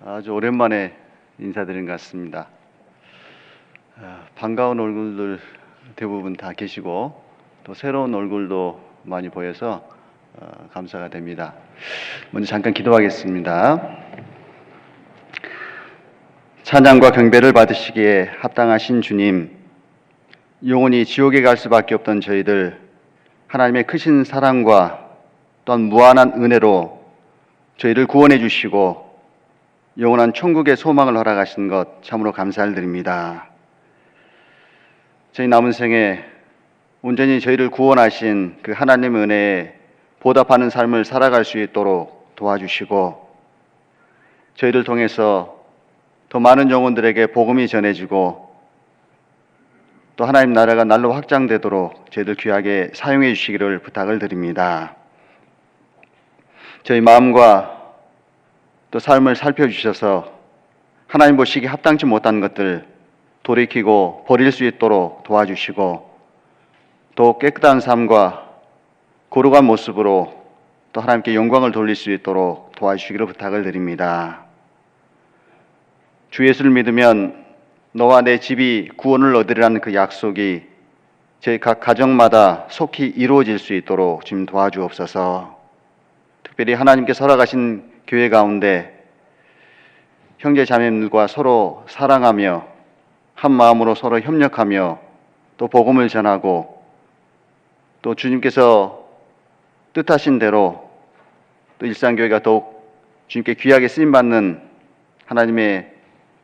아주 오랜만에 인사드린 것 같습니다. 반가운 얼굴들 대부분 다 계시고 또 새로운 얼굴도 많이 보여서 감사가 됩니다. 먼저 잠깐 기도하겠습니다. 찬양과 경배를 받으시기에 합당하신 주님, 영원히 지옥에 갈 수밖에 없던 저희들, 하나님의 크신 사랑과 또한 무한한 은혜로 저희를 구원해 주시고 영원한 천국의 소망을 허락하신 것 참으로 감사를 드립니다. 저희 남은 생에 온전히 저희를 구원하신 그 하나님의 은혜에 보답하는 삶을 살아갈 수 있도록 도와주시고 저희를 통해서 더 많은 영혼들에게 복음이 전해지고 또 하나님 나라가 날로 확장되도록 저희들 귀하게 사용해 주시기를 부탁을 드립니다. 저희 마음과 또 삶을 살펴주셔서 하나님 보시기에 합당치 못한 것들 돌이키고 버릴 수 있도록 도와주시고 또 깨끗한 삶과 거룩한 모습으로 또 하나님께 영광을 돌릴 수 있도록 도와주시기를 부탁을 드립니다. 주 예수를 믿으면 너와 내 집이 구원을 얻으리라는 그 약속이 저희 각 가정마다 속히 이루어질 수 있도록 주님 도와주옵소서. 특별히 하나님께서 허락하신 교회 가운데 형제 자매들과 서로 사랑하며 한 마음으로 서로 협력하며 또 복음을 전하고 또 주님께서 뜻하신 대로 또 일상교회가 더욱 주님께 귀하게 쓰임받는 하나님의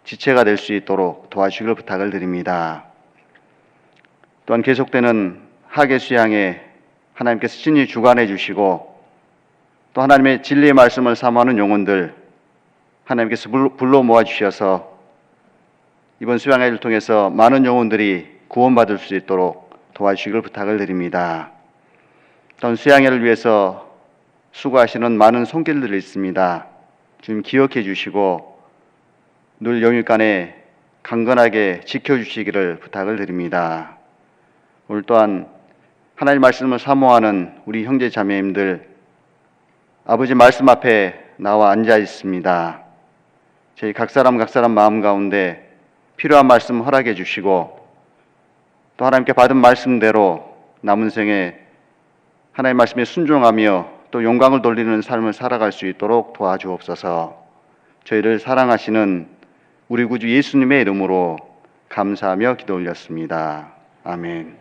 지체가 될 수 있도록 도와주시기를 부탁을 드립니다. 또한 계속되는 학예 수양에 하나님께서 친히 주관해 주시고 또 하나님의 진리의 말씀을 사모하는 영혼들 하나님께서 불러 모아 주셔서 이번 수양회를 통해서 많은 영혼들이 구원받을 수 있도록 도와주시기를 부탁을 드립니다. 또한 수양회를 위해서 수고하시는 많은 손길들이 있습니다. 주님 기억해 주시고 늘 영육간에 강건하게 지켜주시기를 부탁을 드립니다. 오늘 또한 하나님 말씀을 사모하는 우리 형제 자매님들 아버지 말씀 앞에 나와 앉아 있습니다. 저희 각 사람 마음 가운데 필요한 말씀 허락해 주시고 또 하나님께 받은 말씀대로 남은 생에 하나님의 말씀에 순종하며 또 영광을 돌리는 삶을 살아갈 수 있도록 도와주옵소서. 저희를 사랑하시는 우리 구주 예수님의 이름으로 감사하며 기도 올렸습니다. 아멘.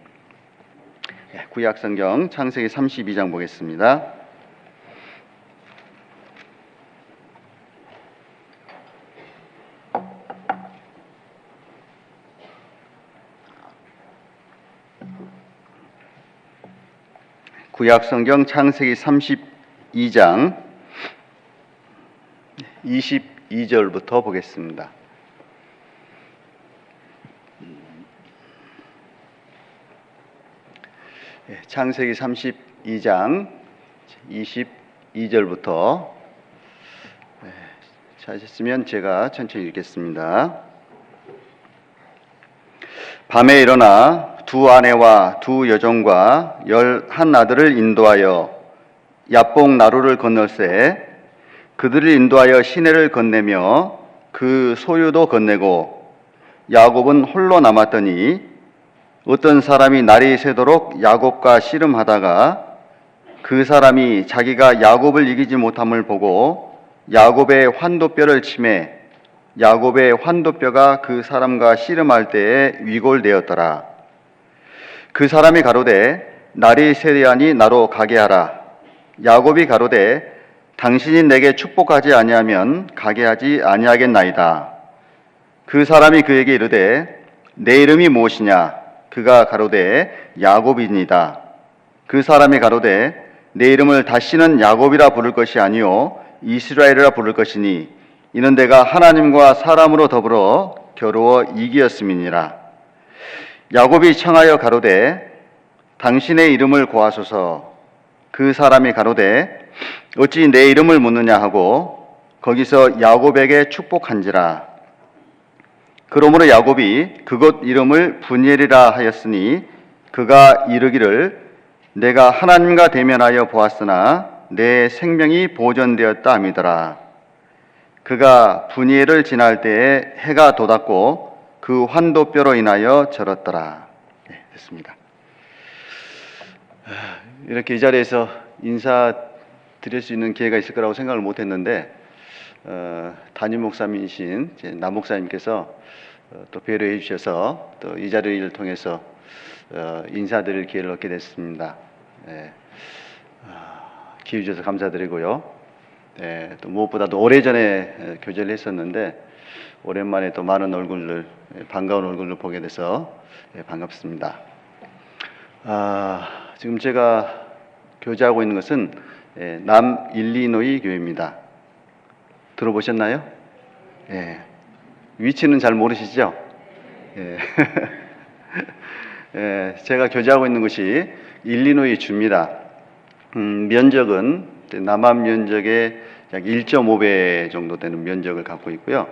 구약성경 창세기 32장 보겠습니다. 구약성경 창세기 32장 22절부터 보겠습니다. 창세기 32장 22절부터 찾으셨으면 제가 천천히 읽겠습니다. 밤에 일어나 두 아내와 두 여종과 11 아들을 인도하여 야복 나루를 건널세 그들을 인도하여 시내를 건네며 그 소유도 건네고 야곱은 홀로 남았더니 어떤 사람이 날이 새도록 야곱과 씨름하다가 그 사람이 자기가 야곱을 이기지 못함을 보고 야곱의 환도뼈를 치매 야곱의 환도뼈가 그 사람과 씨름할 때에 위골되었더라. 그 사람이 가로되 날이 새되하니 나로 가게 하라. 야곱이 가로되 당신이 내게 축복하지 아니하면 가게 하지 아니하겠나이다. 그 사람이 그에게 이르되 내 이름이 무엇이냐? 그가 가로되 야곱이니이다. 그 사람이 가로되 내 이름을 다시는 야곱이라 부를 것이 아니요 이스라엘이라 부를 것이니 이는 내가 하나님과 사람으로 더불어 겨루어 이기었음이니라. 야곱이 청하여 가로되 당신의 이름을 고하소서. 그 사람이 가로되 어찌 내 이름을 묻느냐 하고 거기서 야곱에게 축복한지라. 그러므로 야곱이 그곳 이름을 분이엘이라 하였으니 그가 이르기를 내가 하나님과 대면하여 보았으나 내 생명이 보존되었다 함이더라. 그가 분이엘을 지날 때에 해가 돋았고 그 환도뼈로 인하여 절었더라. 네, 됐습니다. 이렇게 이 자리에서 인사 드릴 수 있는 기회가 있을 거라고 생각을 못했는데 담임 목사님이신 남 목사님께서 또 배려해 주셔서 또 이 자리를 통해서 인사드릴 기회를 얻게 됐습니다. 네, 기회 주셔서 감사드리고요. 네, 또 무엇보다도 오래전에 교제를 했었는데 오랜만에 또 많은 얼굴을 반가운 얼굴을 보게 돼서 반갑습니다. 지금 제가 교제하고 있는 것은 남 일리노이 교회입니다. 들어보셨나요? 예. 위치는 잘 모르시죠? 예. 예, 제가 교제하고 있는 곳이 일리노이 주입니다. 면적은 남한 면적의 약 1.5배 정도 되는 면적을 갖고 있고요.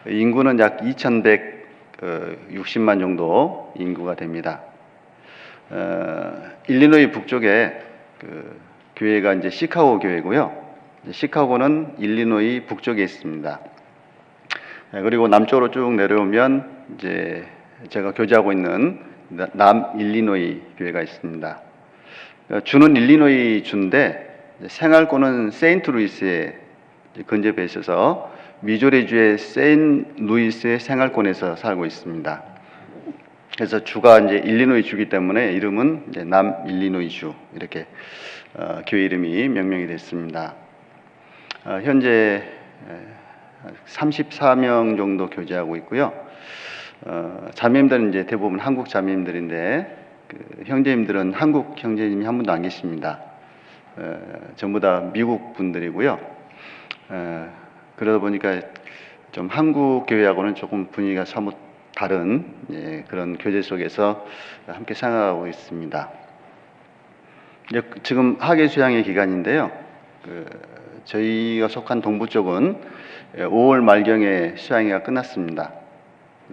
인구는 약 2,160만 정도 인구가 됩니다. 일리노이 북쪽에 그 교회가 이제 시카고 교회고요. 시카고는 일리노이 북쪽에 있습니다. 그리고 남쪽으로 쭉 내려오면 이제 제가 교제하고 있는 남 일리노이 교회가 있습니다. 주는 일리노이 주인데 생활권은 세인트루이스에 근접해 있어서 미조리주의 세인루이스의 생활권에서 살고 있습니다. 그래서 주가 이제 일리노이 주기 때문에 이름은 이제 남 일리노이 주 이렇게 교회 이름이 명명이 됐습니다. 현재 34명 정도 교제하고 있고요. 자매님들은 이제 대부분 한국 자매님들인데 그 형제님들은 한국 형제님이 한 분도 안 계십니다. 전부 다 미국 분들이고요. 그러다 보니까 좀 한국 교회하고는 조금 분위기가 사뭇 다른 그런 교제 속에서 함께 생활하고 있습니다. 지금 학예 수양의 기간인데요. 저희가 속한 동부 쪽은 5월 말경에 수양회가 끝났습니다.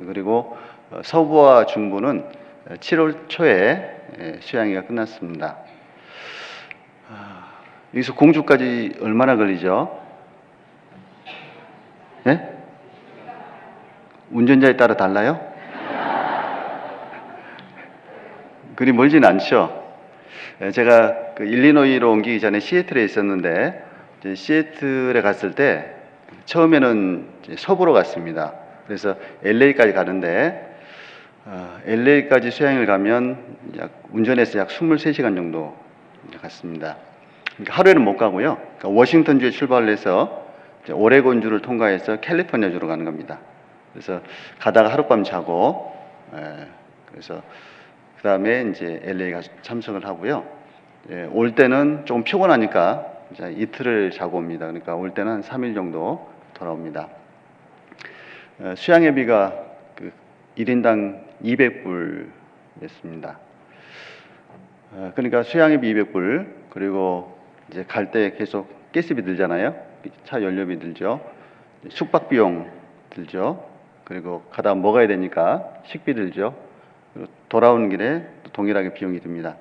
그리고 서부와 중부는 7월 초에 수양회가 끝났습니다. 여기서 공주까지 얼마나 걸리죠? 네? 운전자에 따라 달라요? 그리 멀진 않죠. 제가 그 일리노이로 옮기기 전에 시애틀에 있었는데 시애틀에 갔을 때 처음에는 서부로 갔습니다. 그래서 LA까지 가는데 LA까지 수양을 가면 운전해서 약 23시간 정도 갔습니다. 그러니까 하루에는 못 가고요. 그러니까 워싱턴주에 출발을 해서 오레곤주를 통과해서 캘리포니아주로 가는 겁니다. 그래서 가다가 하룻밤 자고 그래서 그 다음에 이제 LA 가서 참석을 하고요. 올 때는 조금 피곤하니까 이틀을 자고 옵니다. 그러니까 올 때는 한 3일 정도 돌아옵니다. 수양회비가 그 1인당 200불이었습니다. 그러니까 수양회비 200불 그리고 이제 갈 때 계속 가스비 들잖아요. 차 연료비 들죠. 숙박 비용 들죠. 그리고 가다 먹어야 되니까 식비 들죠. 그리고 돌아오는 길에 또 동일하게 비용이 듭니다.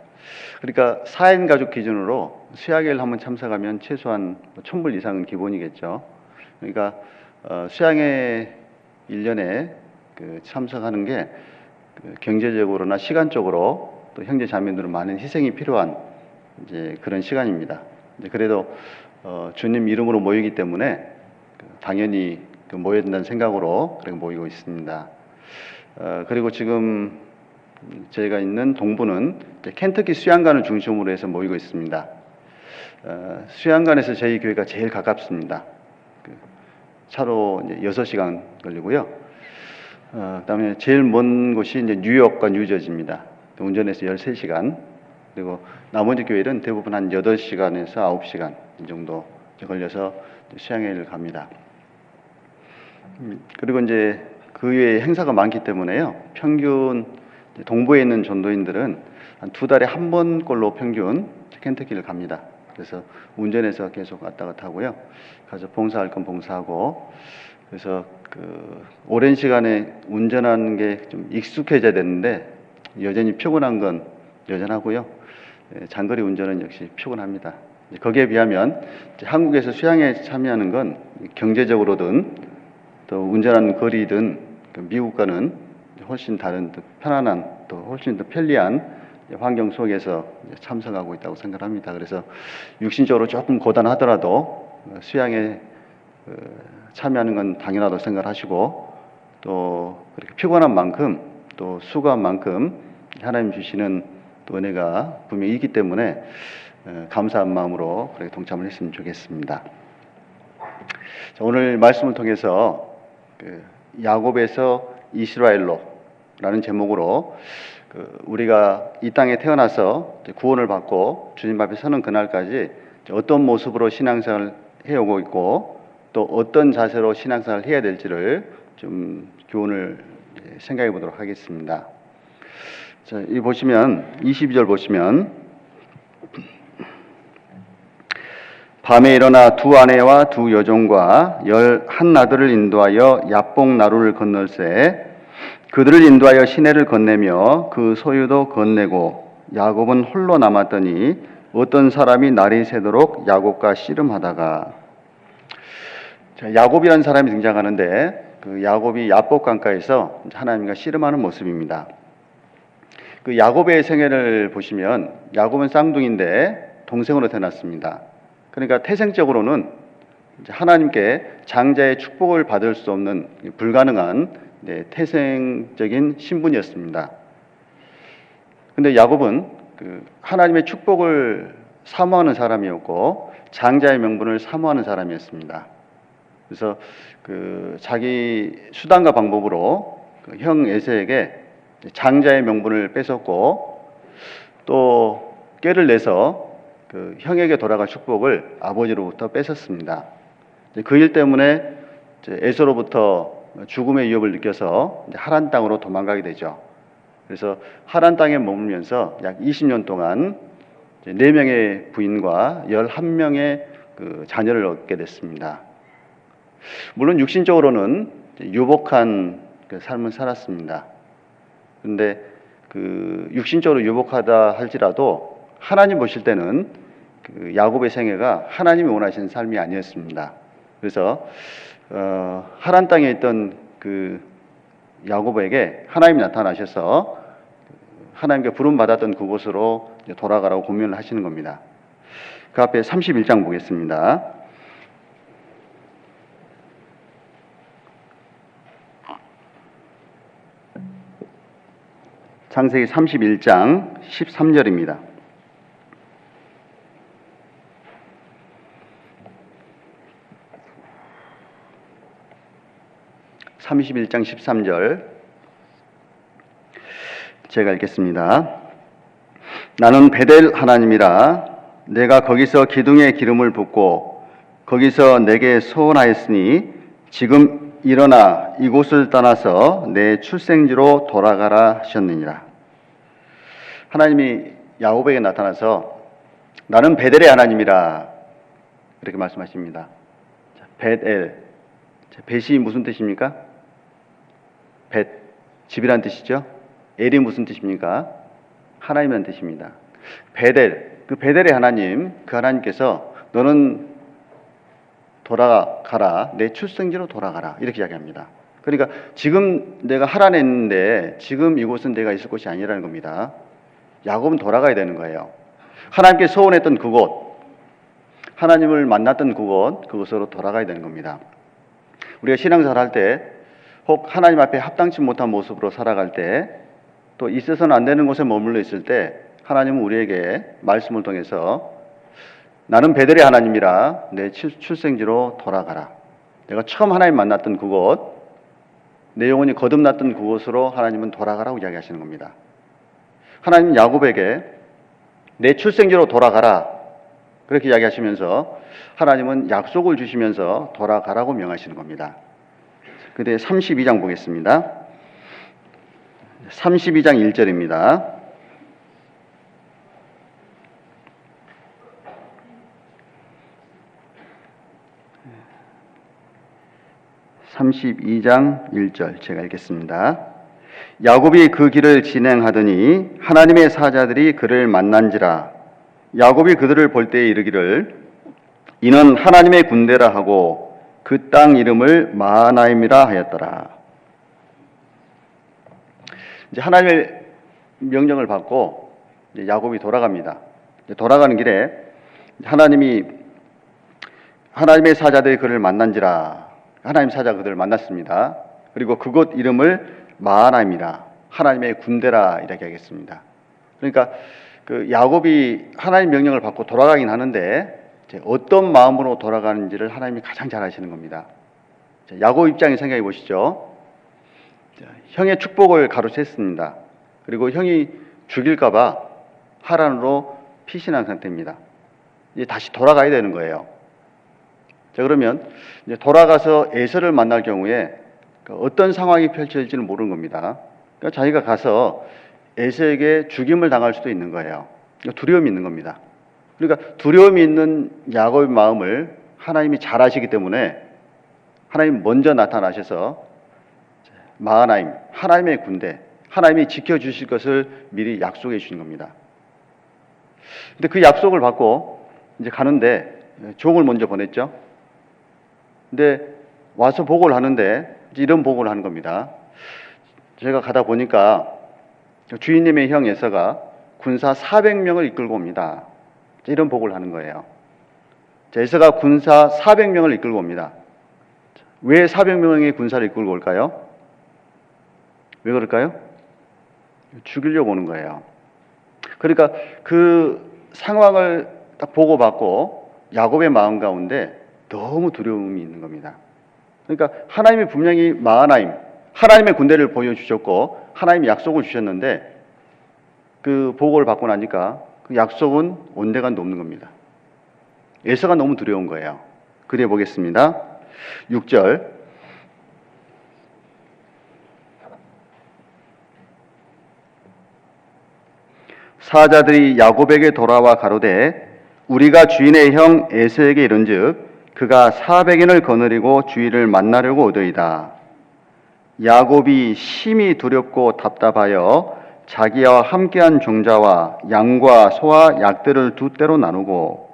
그러니까 4인 가족 기준으로 수양회를 한번 참석하면 최소한 1,000불 이상은 기본이겠죠. 그러니까 수양회 1년에 참석하는 게 경제적으로나 시간적으로 또 형제 자매들은 많은 희생이 필요한 이제 그런 시간입니다. 이제 그래도 주님 이름으로 모이기 때문에 당연히 모여야 된다는 생각으로 그렇게 모이고 있습니다. 그리고 지금 저희가 있는 동부는 켄터키 수양관을 중심으로 해서 모이고 있습니다. 수양관에서 저희 교회가 제일 가깝습니다. 차로 이제 6시간 걸리고요. 그다음에 제일 먼 곳이 이제 뉴욕과 뉴저지입니다. 운전해서 13시간. 그리고 나머지 교회는 대부분 한 8시간에서 9시간 정도 걸려서 수양회를 갑니다. 그리고 이제 그 외에 행사가 많기 때문에요. 평균 동부에 있는 전도인들은 한 2달에 한 번꼴로 평균 켄터키를 갑니다. 그래서 운전해서 계속 왔다 갔다 하고요. 가서 봉사할 건 봉사하고, 그래서 오랜 시간에 운전하는 게 좀 익숙해져야 되는데 여전히 피곤한 건 여전하고요. 장거리 운전은 역시 피곤합니다. 거기에 비하면 한국에서 수양에 참여하는 건 경제적으로든 또 운전하는 거리든 미국과는 훨씬 다른 또 편안한 또 훨씬 더 편리한 환경 속에서 참석하고 있다고 생각합니다. 그래서 육신적으로 조금 고단하더라도 수양에 참여하는 건 당연하다고 생각하시고, 또 그렇게 피곤한 만큼 또 수고한 만큼 하나님 주시는 또 은혜가 분명히 있기 때문에 감사한 마음으로 그렇게 동참을 했으면 좋겠습니다. 자, 오늘 말씀을 통해서 야곱에서 이스라엘로라는 제목으로 우리가 이 땅에 태어나서 구원을 받고 주님 앞에 서는 그날까지 어떤 모습으로 신앙생활을 해오고 있고 또 어떤 자세로 신앙생활을 해야 될지를 좀 교훈을 생각해 보도록 하겠습니다. 자, 이 보시면 22절 보시면 밤에 일어나 두 아내와 두 여종과 11 아들을 인도하여 야복 나루를 건널세 그들을 인도하여 시내를 건네며 그 소유도 건네고 야곱은 홀로 남았더니 어떤 사람이 날이 새도록 야곱과 씨름하다가. 자, 야곱이라는 사람이 등장하는데 그 야곱이 야복 강가에서 하나님과 씨름하는 모습입니다. 그 야곱의 생애를 보시면 야곱은 쌍둥이인데 동생으로 태어났습니다. 그러니까 태생적으로는 하나님께 장자의 축복을 받을 수 없는 불가능한 태생적인 신분이었습니다. 근데 야곱은 하나님의 축복을 사모하는 사람이었고 장자의 명분을 사모하는 사람이었습니다. 그래서 자기 수단과 방법으로 형 에서에게 장자의 명분을 뺏었고 또 꾀를 내서 형에게 돌아갈 축복을 아버지로부터 뺏었습니다. 그 일 때문에 에서로부터 죽음의 위협을 느껴서 하란 땅으로 도망가게 되죠. 그래서 하란 땅에 머물면서 약 20년 동안 4명의 부인과 11명의 자녀를 얻게 됐습니다. 물론 육신적으로는 유복한 삶을 살았습니다. 그런데 육신적으로 유복하다 할지라도 하나님 보실 때는 야곱의 생애가 하나님이 원하시는 삶이 아니었습니다. 그래서 하란 땅에 있던 야곱에게 하나님이 나타나셔서 하나님께 부름 받았던 그곳으로 돌아가라고 공면을 하시는 겁니다. 그 앞에 31장 보겠습니다. 창세기 31장 13절입니다. (31장 13절) 제가 읽겠습니다. 나는 베델 하나님이라 내가 거기서 기둥에 기름을 붓고 거기서 내게 소원하였으니 지금 일어나 이곳을 떠나서 내 출생지로 돌아가라 하셨느니라. 하나님이 야곱에게 나타나서 나는 베델의 하나님이라 이렇게 말씀하십니다. 자, 베델, 벳이 무슨 뜻입니까? 벳, 집이란 뜻이죠. 엘이 무슨 뜻입니까? 하나님이란 뜻입니다. 베델, 그 베델의 하나님, 그 하나님께서 너는 돌아가라, 내 출생지로 돌아가라 이렇게 이야기합니다. 그러니까 지금 내가 하란에 있는데 지금 이곳은 내가 있을 곳이 아니라는 겁니다. 야곱은 돌아가야 되는 거예요. 하나님께 소원했던 그곳, 하나님을 만났던 그곳으로 돌아가야 되는 겁니다. 우리가 신앙생활 할 때, 혹 하나님 앞에 합당치 못한 모습으로 살아갈 때, 또 있어서는 안 되는 곳에 머물러 있을 때, 하나님은 우리에게 말씀을 통해서 나는 베델의 하나님이라 내 출생지로 돌아가라. 내가 처음 하나님 만났던 그곳, 내 영혼이 거듭났던 그곳으로 하나님은 돌아가라고 이야기하시는 겁니다. 하나님은 야곱에게 내 출생지로 돌아가라 그렇게 이야기하시면서 하나님은 약속을 주시면서 돌아가라고 명하시는 겁니다. 그때 32장 보겠습니다. 32장 1절입니다. 32장 1절 제가 읽겠습니다. 야곱이 그 길을 진행하더니 하나님의 사자들이 그를 만난지라. 야곱이 그들을 볼 때에 이르기를 이는 하나님의 군대라 하고 그 땅 이름을 마하나임이라 하였더라. 이제 하나님의 명령을 받고 이제 야곱이 돌아갑니다. 돌아가는 길에 하나님의 사자들이 그를 만난지라. 하나님 사자가 그들을 만났습니다. 그리고 그곳 이름을 마하나임이라, 하나님의 군대라 이렇게 하겠습니다. 그러니까 그 야곱이 하나님 명령을 받고 돌아가긴 하는데 어떤 마음으로 돌아가는지를 하나님이 가장 잘 아시는 겁니다. 야곱 입장에 생각해 보시죠. 형의 축복을 가로챘습니다. 그리고 형이 죽일까 봐 하란으로 피신한 상태입니다. 이제 다시 돌아가야 되는 거예요. 자, 그러면 이제 돌아가서 에서를 만날 경우에 어떤 상황이 펼쳐질지는 모르는 겁니다. 그러니까 자기가 가서 에서에게 죽임을 당할 수도 있는 거예요. 두려움이 있는 겁니다. 그러니까 두려움이 있는 야곱의 마음을 하나님이 잘 아시기 때문에 하나님 먼저 나타나셔서 마하나임, 하나님의 군대, 하나님이 지켜주실 것을 미리 약속해 주신 겁니다. 근데 그 약속을 받고 이제 가는데 종을 먼저 보냈죠. 근데 와서 보고를 하는데 이런 보고를 하는 겁니다. 제가 가다 보니까 주인님의 형 에서가 군사 400명을 이끌고 옵니다. 이런 보고를 하는 거예요. 에서가 군사 400명을 이끌고 옵니다. 왜 400명의 군사를 이끌고 올까요? 왜 그럴까요? 죽이려고 오는 거예요. 그러니까 그 상황을 딱 보고받고 야곱의 마음 가운데 너무 두려움이 있는 겁니다. 그러니까 하나님이 분명히 마하나임, 하나님의 군대를 보여주셨고 하나님이 약속을 주셨는데 그 보고를 받고 나니까 그 약속은 온데간도 없는 겁니다. 에서가 너무 두려운 거예요. 그래 보겠습니다. 6절 사자들이 야곱에게 돌아와 가로되 우리가 주인의 형 에서에게 이른즉 그가 400인을 거느리고 주인을 만나려고 오더이다. 야곱이 심히 두렵고 답답하여 자기와 함께한 종자와 양과 소와 약들을 두 떼로 나누고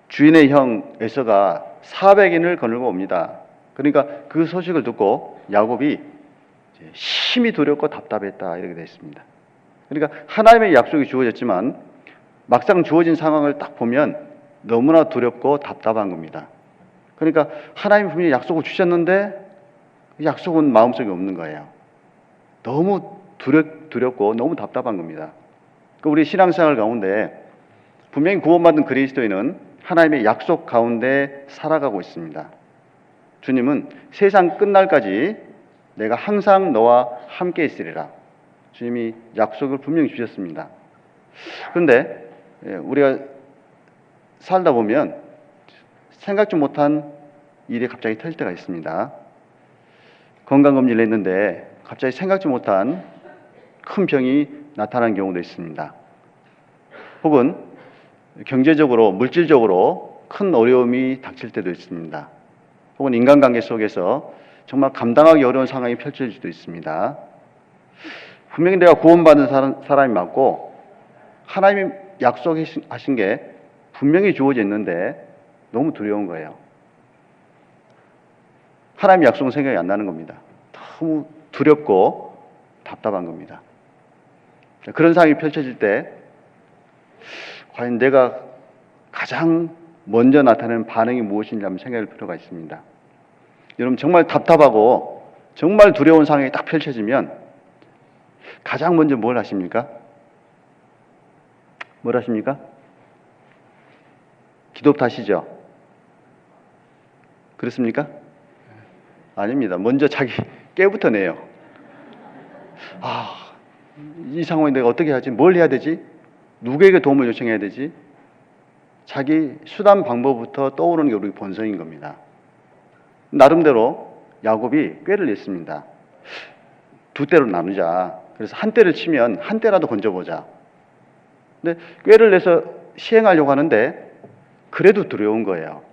주인의 형 에서가 400인을 거느리고 옵니다. 그러니까 그 소식을 듣고 야곱이 심히 두렵고 답답했다 이렇게 되어 있습니다. 그러니까 하나님의 약속이 주어졌지만 막상 주어진 상황을 딱 보면 너무나 두렵고 답답한 겁니다. 그러니까 하나님이 분명히 약속을 주셨는데 약속은 마음속에 없는 거예요. 너무 두렵고 너무 답답한 겁니다. 우리 신앙생활 가운데 분명히 구원받은 그리스도인은 하나님의 약속 가운데 살아가고 있습니다. 주님은 세상 끝날까지 내가 항상 너와 함께 있으리라. 주님이 약속을 분명히 주셨습니다. 그런데 우리가 살다 보면 생각지 못한 일이 갑자기 터질 때가 있습니다. 건강검진을 했는데 갑자기 생각지 못한 큰 병이 나타나는 경우도 있습니다. 혹은 경제적으로, 물질적으로 큰 어려움이 닥칠 때도 있습니다. 혹은 인간관계 속에서 정말 감당하기 어려운 상황이 펼쳐질 수도 있습니다. 분명히 내가 구원받은 사람이 맞고 하나님이 약속하신 게 분명히 주어져 있는데 너무 두려운 거예요. 하나님의 약속은 생각이 안 나는 겁니다. 너무 두렵고 답답한 겁니다. 그런 상황이 펼쳐질 때 과연 내가 가장 먼저 나타내는 반응이 무엇인지 한번 생각할 필요가 있습니다. 여러분, 정말 답답하고 정말 두려운 상황이 딱 펼쳐지면 가장 먼저 뭘 하십니까? 뭘 하십니까? 기도부터 하시죠. 그렇습니까? 아닙니다. 먼저 자기 깨부터 내요. 이 상황에 내가 어떻게 하지? 뭘 해야 되지? 누구에게 도움을 요청해야 되지? 자기 수단 방법부터 떠오르는 게 우리 본성인 겁니다. 나름대로 야곱이 꾀를 냈습니다. 두 때로 나누자. 그래서 한 때를 치면 한 때라도 건져보자. 근데 꾀를 내서 시행하려고 하는데 그래도 두려운 거예요.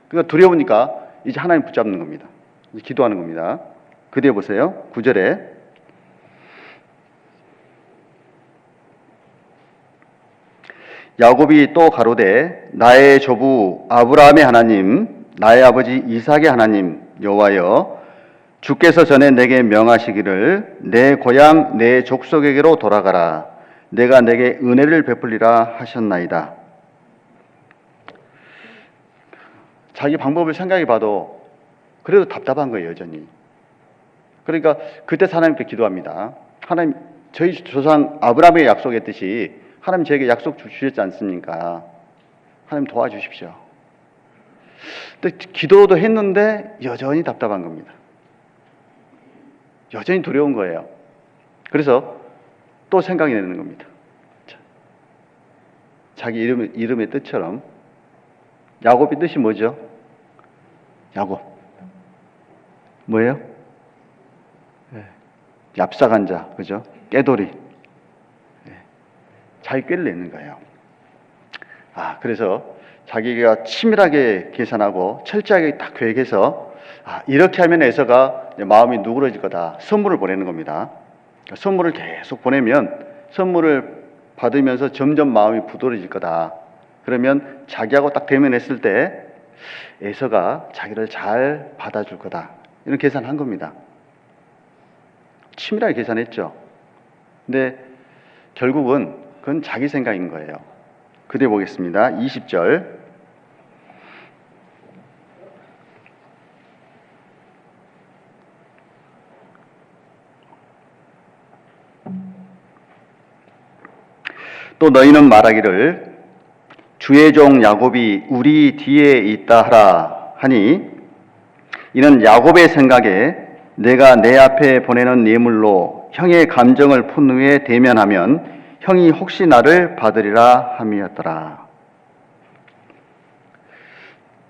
그러니까 두려우니까 이제 하나님 붙잡는 겁니다. 이제 기도하는 겁니다. 그 뒤에 보세요. 9절에 야곱이 또 가로되 나의 조부 아브라함의 하나님, 나의 아버지 이삭의 하나님 여호와여, 주께서 전에 내게 명하시기를 내 고향 내 족속에게로 돌아가라. 내가 내게 은혜를 베풀리라 하셨나이다. 자기 방법을 생각해 봐도 그래도 답답한 거예요, 여전히. 그러니까 그때 하나님께 기도합니다. 하나님, 저희 조상 아브라함에게 약속했듯이 하나님 저에게 약속 주셨지 않습니까? 하나님 도와주십시오. 근데 기도도 했는데 여전히 답답한 겁니다. 여전히 두려운 거예요. 그래서 또 생각이 나는 겁니다. 자기 이름의 뜻처럼 야곱의 뜻이 뭐죠? 야곱. 뭐예요? 얍삭한 자, 그죠? 깨돌이. 자기 꾀를 내는 거예요. 그래서 자기가 치밀하게 계산하고 철저하게 딱 계획해서 이렇게 하면 에서가 마음이 누그러질 거다. 선물을 보내는 겁니다. 선물을 계속 보내면 선물을 받으면서 점점 마음이 부드러워질 거다. 그러면 자기하고 딱 대면했을 때 에서가 자기를 잘 받아줄 거다. 이런 계산한 겁니다. 치밀하게 계산했죠. 근데 결국은 그건 자기 생각인 거예요. 그대 보겠습니다. 20절. 또 너희는 말하기를 주의 종 야곱이 우리 뒤에 있다 하라 하니 이는 야곱의 생각에 내가 내 앞에 보내는 예물로 형의 감정을 푼 후에 대면하면 형이 혹시 나를 받으리라 함이었더라.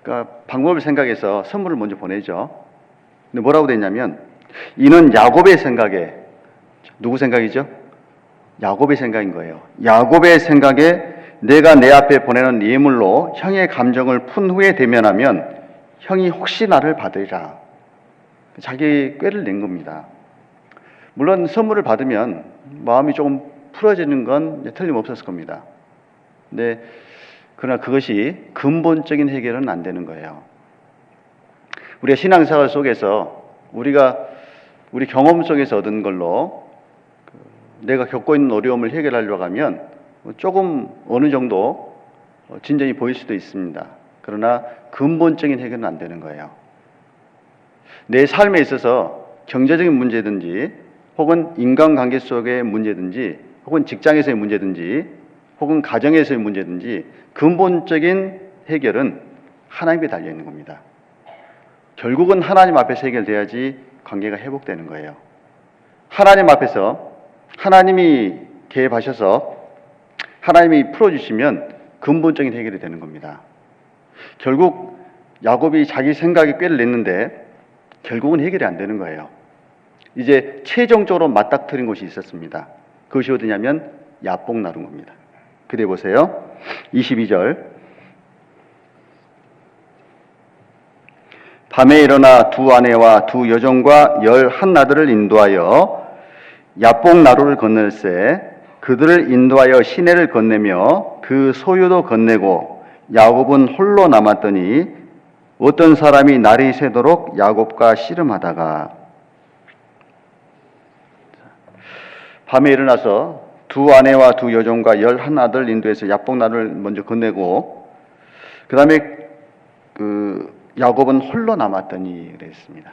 그러니까 방법을 생각해서 선물을 먼저 보내죠. 근데 뭐라고 됐냐면 이는 야곱의 생각에, 누구 생각이죠? 야곱의 생각인 거예요. 야곱의 생각에 내가 내 앞에 보내는 예물로 형의 감정을 푼 후에 대면하면 형이 혹시 나를 받으리라. 자기 꾀를 낸 겁니다. 물론 선물을 받으면 마음이 조금 풀어지는 건 틀림없었을 겁니다. 근데 그러나 그것이 근본적인 해결은 안 되는 거예요. 우리가 신앙생활 속에서 우리가 우리 경험 속에서 얻은 걸로 내가 겪고 있는 어려움을 해결하려고 하면 조금 어느 정도 진전이 보일 수도 있습니다. 그러나 근본적인 해결은 안 되는 거예요. 내 삶에 있어서 경제적인 문제든지 혹은 인간관계 속의 문제든지 혹은 직장에서의 문제든지 혹은 가정에서의 문제든지 근본적인 해결은 하나님께 달려있는 겁니다. 결국은 하나님 앞에서 해결돼야지 관계가 회복되는 거예요. 하나님 앞에서 하나님이 개입하셔서 하나님이 풀어주시면 근본적인 해결이 되는 겁니다. 결국 야곱이 자기 생각에 꾀를 냈는데 결국은 해결이 안 되는 거예요. 이제 최종적으로 맞닥뜨린 곳이 있었습니다. 그것이 어디냐면 야복 나룬 겁니다. 그래 보세요. 22절. 밤에 일어나 두 아내와 두 여종과 11아들을 인도하여 야복 나루를 건널세 그들을 인도하여 시내를 건네며 그 소유도 건네고 야곱은 홀로 남았더니 어떤 사람이 날이 새도록 야곱과 씨름하다가 밤에 일어나서 두 아내와 두 여종과 11아들 인도해서 야복 나루를 먼저 건네고 그 다음에 야곱은 홀로 남았더니 그랬습니다.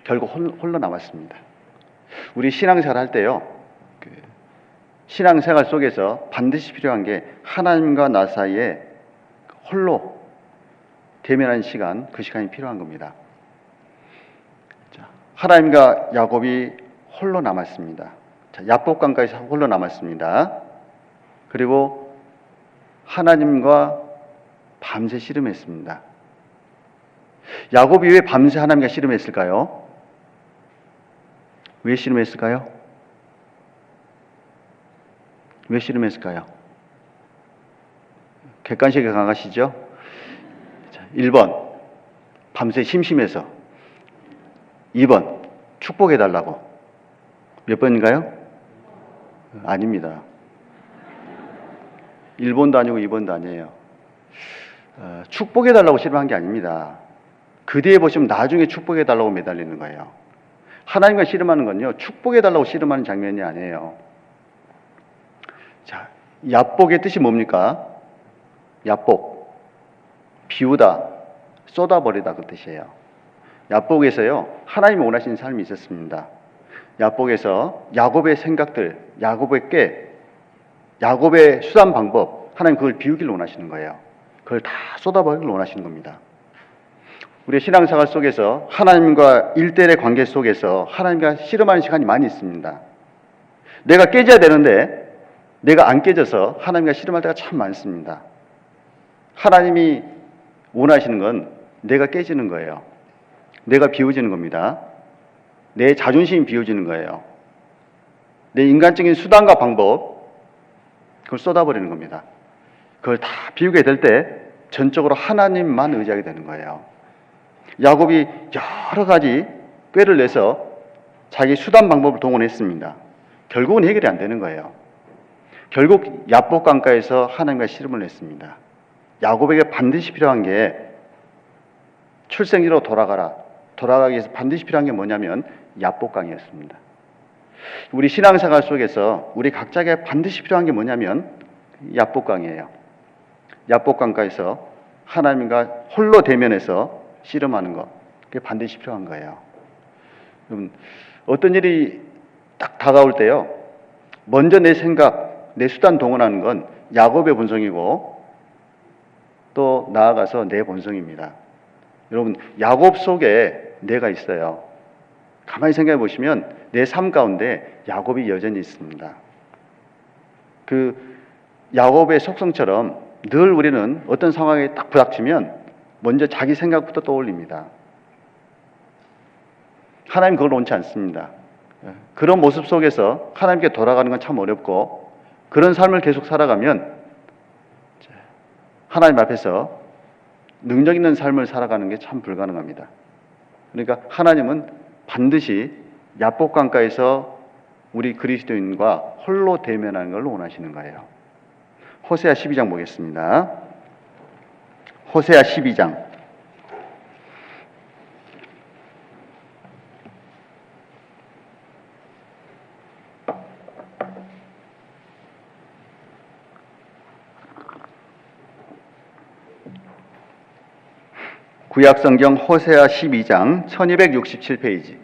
결국 홀로 남았습니다. 우리 신앙생활 할 때요, 신앙생활 속에서 반드시 필요한 게 하나님과 나 사이에 홀로 대면하는 시간, 그 시간이 필요한 겁니다. 자, 하나님과 야곱이 홀로 남았습니다. 자, 야복강가에서 홀로 남았습니다. 그리고 하나님과 밤새 씨름했습니다. 야곱이 왜 밤새 하나님과 씨름했을까요? 왜 씨름했을까요? 왜 씨름했을까요? 객관식에 강하시죠? 자, 1번 밤새 심심해서, 2번 축복해달라고. 몇 번인가요? 아닙니다. 1번도 아니고 2번도 아니에요. 축복해달라고 씨름한 게 아닙니다. 그 뒤에 보시면 나중에 축복해달라고 매달리는 거예요. 하나님과 씨름하는 건요, 축복해달라고 씨름하는 장면이 아니에요. 자, 야복의 뜻이 뭡니까? 야복, 비우다, 쏟아버리다 그 뜻이에요. 야복에서요, 하나님이 원하시는 삶이 있었습니다. 야복에서 야곱의 생각들, 야곱의 수단 방법, 하나님 그걸 비우기를 원하시는 거예요. 그걸 다 쏟아버리기를 원하시는 겁니다. 우리의 신앙생활 속에서 하나님과 일대일의 관계 속에서 하나님과 씨름하는 시간이 많이 있습니다. 내가 깨져야 되는데 내가 안 깨져서 하나님과 씨름할 때가 참 많습니다. 하나님이 원하시는 건 내가 깨지는 거예요. 내가 비워지는 겁니다. 내 자존심이 비워지는 거예요. 내 인간적인 수단과 방법, 그걸 쏟아버리는 겁니다. 그걸 다 비우게 될 때 전적으로 하나님만 의지하게 되는 거예요. 야곱이 여러 가지 꾀를 내서 자기 수단 방법을 동원했습니다. 결국은 해결이 안 되는 거예요. 결국 야복강가에서 하나님과 씨름을 했습니다. 야곱에게 반드시 필요한 게 출생지로 돌아가기 위해서 반드시 필요한 게 뭐냐면 야복강이었습니다. 우리 신앙생활 속에서 우리 각자에게 반드시 필요한 게 뭐냐면 야복강이에요. 야복강가에서 하나님과 홀로 대면해서 씨름하는 것, 그게 반드시 필요한 거예요. 여러분, 어떤 일이 딱 다가올 때요, 먼저 내 생각, 내 수단 동원하는 건 야곱의 본성이고 또 나아가서 내 본성입니다. 여러분, 야곱 속에 내가 있어요. 가만히 생각해 보시면 내 삶 가운데 야곱이 여전히 있습니다. 그 야곱의 속성처럼 늘 우리는 어떤 상황에 딱 부닥치면 먼저 자기 생각부터 떠올립니다. 하나님 그걸 원치 않습니다. 그런 모습 속에서 하나님께 돌아가는 건 참 어렵고, 그런 삶을 계속 살아가면 하나님 앞에서 능력 있는 삶을 살아가는 게 참 불가능합니다. 그러니까 하나님은 반드시 야복강가에서 우리 그리스도인과 홀로 대면하는 걸 원하시는 거예요. 호세아 12장 보겠습니다. 호세아 12장. 구약성경 호세아 12장 1267페이지.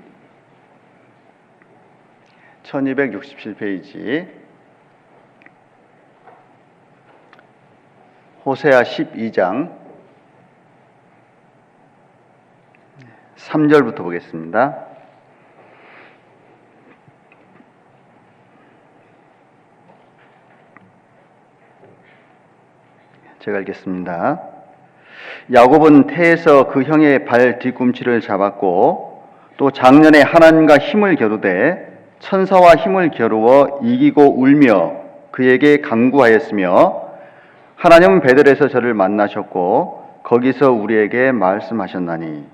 1267페이지. 호세아 12장 3절부터 보겠습니다. 제가 읽겠습니다. 야곱은 태에서 그 형의 발 뒤꿈치를 잡았고 또 작년에 하나님과 힘을 겨루되 천사와 힘을 겨루어 이기고 울며 그에게 간구하였으며 하나님은 베델에서 저를 만나셨고 거기서 우리에게 말씀하셨나니.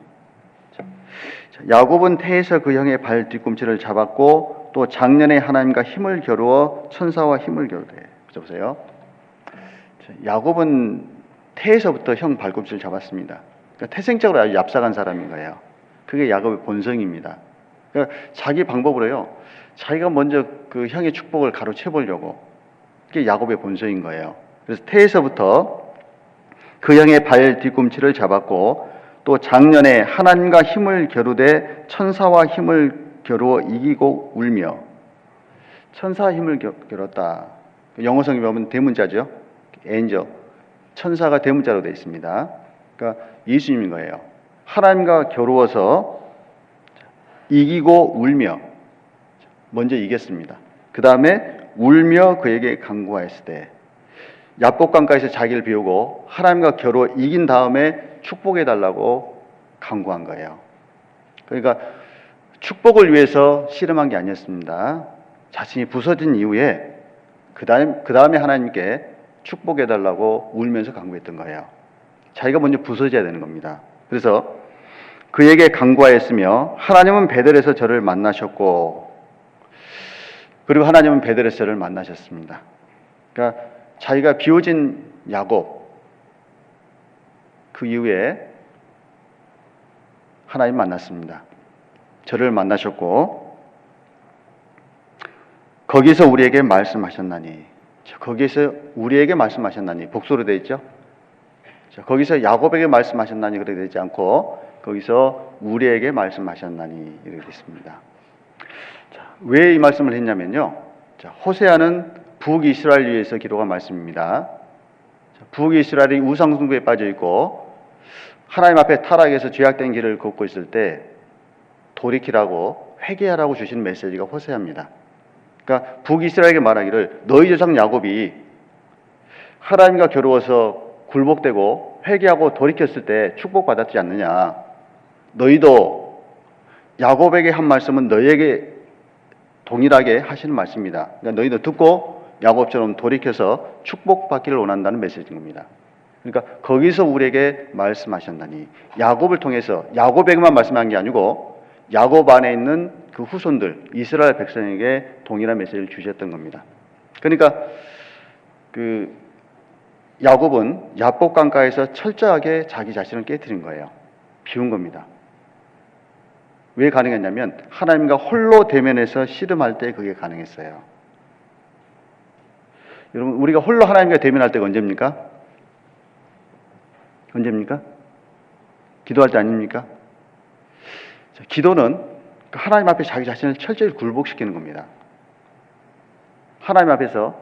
야곱은 태에서 그 형의 발 뒤꿈치를 잡았고 또 작년에 하나님과 힘을 겨루어 천사와 힘을 겨루되. 보세요. 야곱은 태에서부터 형 발꿈치를 잡았습니다. 그러니까 태생적으로 아주 얍삭한 사람인 거예요. 그게 야곱의 본성입니다. 그러니까 자기 방법으로요. 자기가 먼저 그 형의 축복을 가로채 보려고. 그게 야곱의 본성인 거예요. 그래서 태에서부터 그 형의 발 뒤꿈치를 잡았고 또 작년에 하나님과 힘을 겨루되 천사와 힘을 겨루어 이기고 울며. 천사와 힘을 겨뤘다. 영어 성경에 보면 대문자죠. 엔저. 천사가 대문자로 되어 있습니다. 그러니까 예수님인 거예요. 하나님과 겨루어서 이기고 울며 먼저 이겼습니다. 그 다음에 울며 그에게 간구하였을 때 야복강가에서 자기를 비우고 하나님과 겨루어 이긴 다음에 축복해달라고 간구한 거예요. 그러니까 축복을 위해서 씨름한 게 아니었습니다. 자신이 부서진 이후에 그 다음에 하나님께 축복해달라고 울면서 간구했던 거예요. 자기가 먼저 부서져야 되는 겁니다. 그래서 그에게 간구하였으며 하나님은 베델에서 저를 만나셨고 그리고 하나님은 베델에서 저를 만나셨습니다. 그러니까 자기가 비워진 야곱 그 이후에 하나님 만났습니다. 저를 만나셨고 거기서 우리에게 말씀하셨나니. 거기서 우리에게 말씀하셨나니 복수로 되어 있죠. 거기서 야곱에게 말씀하셨나니 그렇게 되지 않고 거기서 우리에게 말씀하셨나니 이렇게 되어 있습니다. 왜 이 말씀을 했냐면요. 호세아는 북이스라엘에서 기록한 말씀입니다. 북이스라엘이 우상숭배에 빠져 있고 하나님 앞에 타락해서 죄악된 길을 걷고 있을 때 돌이키라고 회개하라고 주신 메시지가 호세아입니다. 그러니까 북이스라엘에게 말하기를 너희 조상 야곱이 하나님과 겨루어서 굴복되고 회개하고 돌이켰을 때 축복받았지 않느냐. 너희도 야곱에게 한 말씀은 너희에게 동일하게 하시는 말씀입니다. 그러니까 너희도 듣고 야곱처럼 돌이켜서 축복받기를 원한다는 메시지인 겁니다. 그러니까 거기서 우리에게 말씀하셨나니. 야곱을 통해서 야곱에게만 말씀한 게 아니고 야곱 안에 있는 그 후손들 이스라엘 백성에게 동일한 메시지를 주셨던 겁니다. 그러니까 그 야곱은 야복 강가에서 철저하게 자기 자신을 깨트린 거예요. 비운 겁니다. 왜 가능했냐면 하나님과 홀로 대면해서 씨름할 때 그게 가능했어요. 여러분 우리가 홀로 하나님과 대면할 때가 언제입니까? 언제입니까? 기도할 때 아닙니까? 기도는 하나님 앞에 자기 자신을 철저히 굴복시키는 겁니다. 하나님 앞에서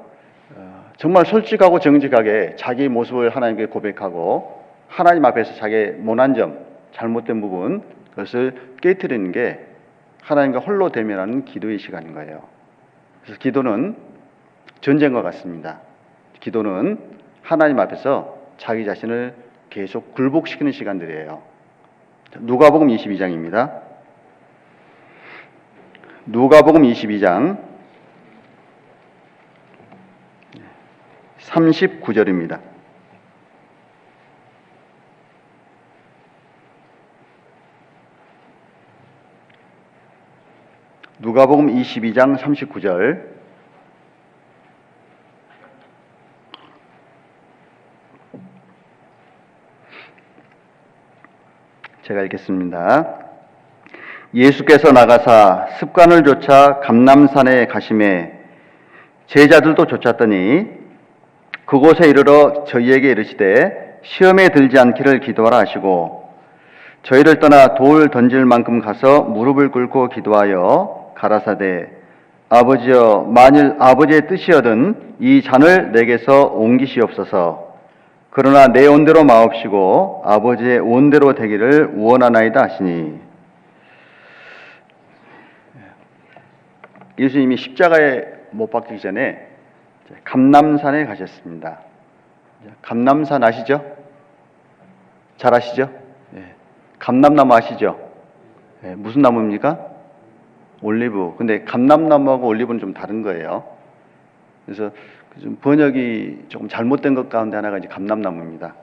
정말 솔직하고 정직하게 자기 모습을 하나님께 고백하고 하나님 앞에서 자기의 모난 점, 잘못된 부분 그것을 깨트리는 게 하나님과 홀로 대면하는 기도의 시간인 거예요. 그래서 기도는 전쟁과 같습니다. 기도는 하나님 앞에서 자기 자신을 계속 굴복시키는 시간들이에요. 누가복음 22장입니다. 누가복음 22장 39절입니다. 누가복음 22장 39절. 제가 읽겠습니다. 예수께서 나가사 습관을 좇아 감람산에 가시매 제자들도 쫓았더니 그곳에 이르러 저희에게 이르시되 시험에 들지 않기를 기도하라 하시고 저희를 떠나 돌 던질 만큼 가서 무릎을 꿇고 기도하여 가라사대 아버지여 만일 아버지의 뜻이여든 이 잔을 내게서 옮기시옵소서. 그러나 내 온대로 마옵시고 아버지의 온대로 되기를 원하나이다 하시니. 예수님이 십자가에 못 박히기 전에 감람산에 가셨습니다. 감람산 아시죠? 잘 아시죠? 감람나무 아시죠? 무슨 나무입니까? 올리브. 근데 감람나무하고 올리브는 좀 다른 거예요. 그래서 좀 번역이 조금 잘못된 것 가운데 하나가 이제 감람나무입니다.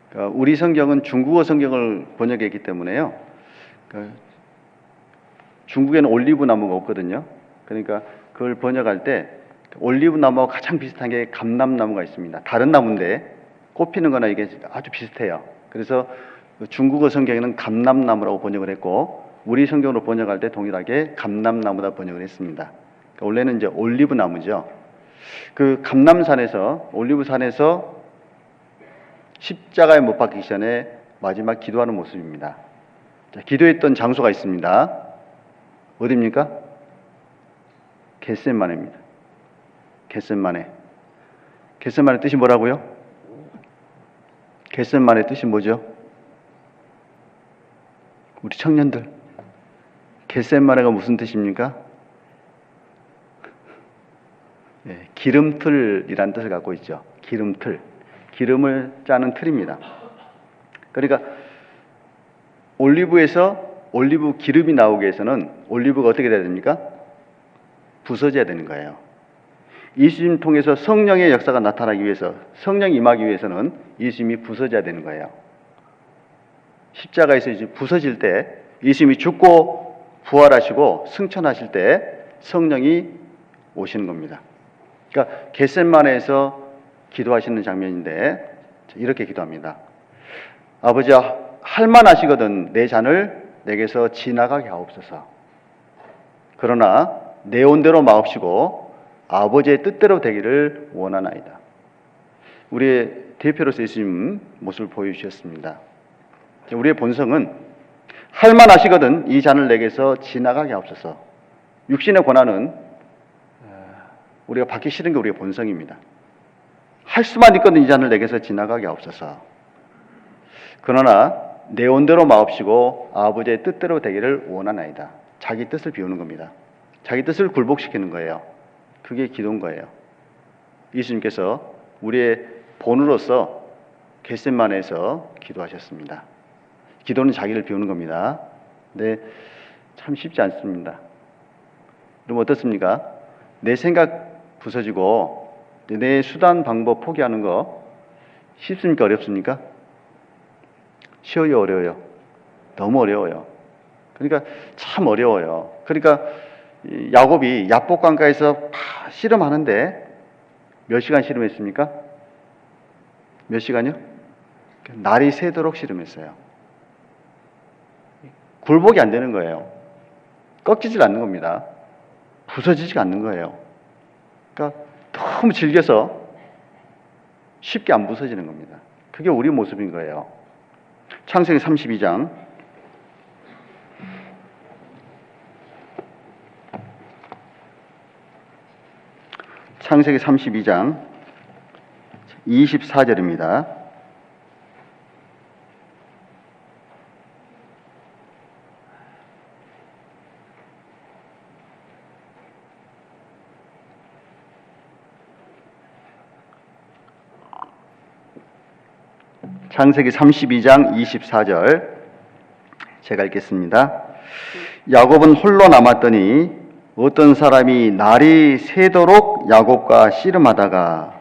그러니까 우리 성경은 중국어 성경을 번역했기 때문에요. 그러니까 중국에는 올리브 나무가 없거든요. 그러니까 그걸 번역할 때 올리브 나무와 가장 비슷한 게 감람나무가 있습니다. 다른 나무인데 꽃 피는 거나 이게 아주 비슷해요. 그래서 중국어 성경에는 감람나무라고 번역을 했고 우리 성경으로 번역할 때 동일하게 감람나무다 번역을 했습니다. 그러니까 원래는 이제 올리브 나무죠. 그 감람산에서 올리브산에서 십자가에 못 박히기 전에 마지막 기도하는 모습입니다. 자, 기도했던 장소가 있습니다. 어디입니까? 겟세마네입니다. 겟세마네. 겟세마네 뜻이 뭐라고요? 겟세마네 뜻이 뭐죠? 우리 청년들. 겟세마네가 무슨 뜻입니까? 네, 기름틀이라는 뜻을 갖고 있죠. 기름틀. 기름을 짜는 틀입니다. 그러니까 올리브에서 올리브 기름이 나오기 위해서는 올리브가 어떻게 돼야 됩니까? 부서져야 되는 거예요. 예수님 통해서 성령의 역사가 나타나기 위해서, 성령이 임하기 위해서는 예수님이 부서져야 되는 거예요. 십자가에서 이제 부서질 때 예수님이 죽고 부활하시고 승천하실 때 성령이 오시는 겁니다. 그러니까 겟세마네에서 기도하시는 장면인데 이렇게 기도합니다. 아버지, 할만하시거든 내 잔을 내게서 지나가게 하옵소서. 그러나 내 온대로 마옵시고 아버지의 뜻대로 되기를 원하나이다. 우리의 대표로서 예수님 모습을 보여주셨습니다. 우리의 본성은 할만하시거든 이 잔을 내게서 지나가게 하옵소서. 육신의 고난은 우리가 받기 싫은 게 우리의 본성입니다. 할 수만 있거든 이 잔을 내게서 지나가게 하옵소서. 그러나 내 온대로 마옵시고 아버지의 뜻대로 되기를 원하나이다. 자기 뜻을 비우는 겁니다. 자기 뜻을 굴복시키는 거예요. 그게 기도인 거예요. 예수님께서 우리의 본으로서 겟세마네에서 기도하셨습니다. 기도는 자기를 비우는 겁니다. 근데 참 쉽지 않습니다. 그럼 어떻습니까? 내 생각 부서지고 내 수단 방법 포기하는 거 쉽습니까? 어렵습니까? 쉬워요? 어려워요? 너무 어려워요. 그러니까 참 어려워요. 그러니까 야곱이 야복강가에서 씨름하는데 몇 시간 씨름했습니까? 몇 시간이요? 날이 새도록 씨름했어요. 굴복이 안 되는 거예요. 꺾이질 않는 겁니다. 부서지지가 않는 거예요. 그러니까 너무 즐겨서 쉽게 안 부서지는 겁니다. 그게 우리 모습인 거예요. 창세기 32장 창세기 32장 24절입니다. 창세기 32장 24절 제가 읽겠습니다. 야곱은 홀로 남았더니 어떤 사람이 날이 새도록 야곱과 씨름하다가,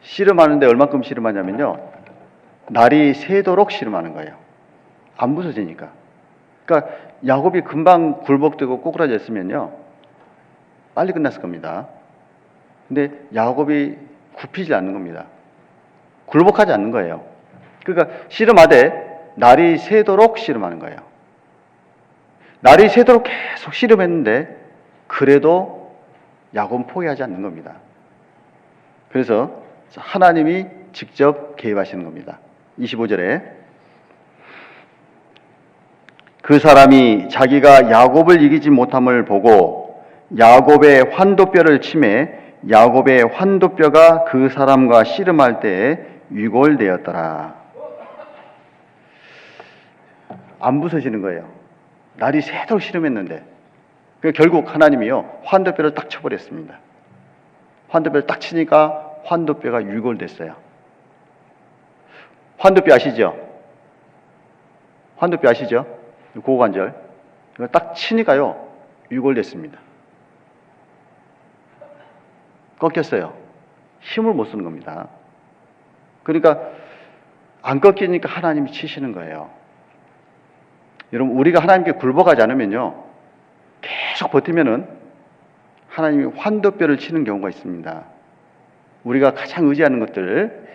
씨름하는데 얼마큼 씨름하냐면요, 날이 새도록 씨름하는 거예요. 안 부서지니까. 그러니까 야곱이 금방 굴복되고 꼬꾸라졌으면요 빨리 끝났을 겁니다. 근데 야곱이 굽히지 않는 겁니다. 굴복하지 않는 거예요. 그러니까 씨름하되 날이 새도록 씨름하는 거예요. 날이 새도록 계속 씨름했는데 그래도 야곱은 포기하지 않는 겁니다. 그래서 하나님이 직접 개입하시는 겁니다. 25절에 그 사람이 자기가 야곱을 이기지 못함을 보고 야곱의 환도뼈를 치매 야곱의 환도뼈가 그 사람과 씨름할 때에 위골되었더라. 안 부서지는 거예요. 날이 새도록 씨름했는데 결국 하나님이요 환도뼈를 딱 쳐버렸습니다. 환도뼈를 딱 치니까 환도뼈가 위골됐어요. 환도뼈 아시죠? 환도뼈 아시죠? 고관절 딱 치니까요 위골됐습니다. 꺾였어요. 힘을 못 쓰는 겁니다. 그러니까 안 꺾이니까 하나님이 치시는 거예요. 여러분, 우리가 하나님께 굴복하지 않으면요, 계속 버티면은 하나님이 환도뼈를 치는 경우가 있습니다. 우리가 가장 의지하는 것들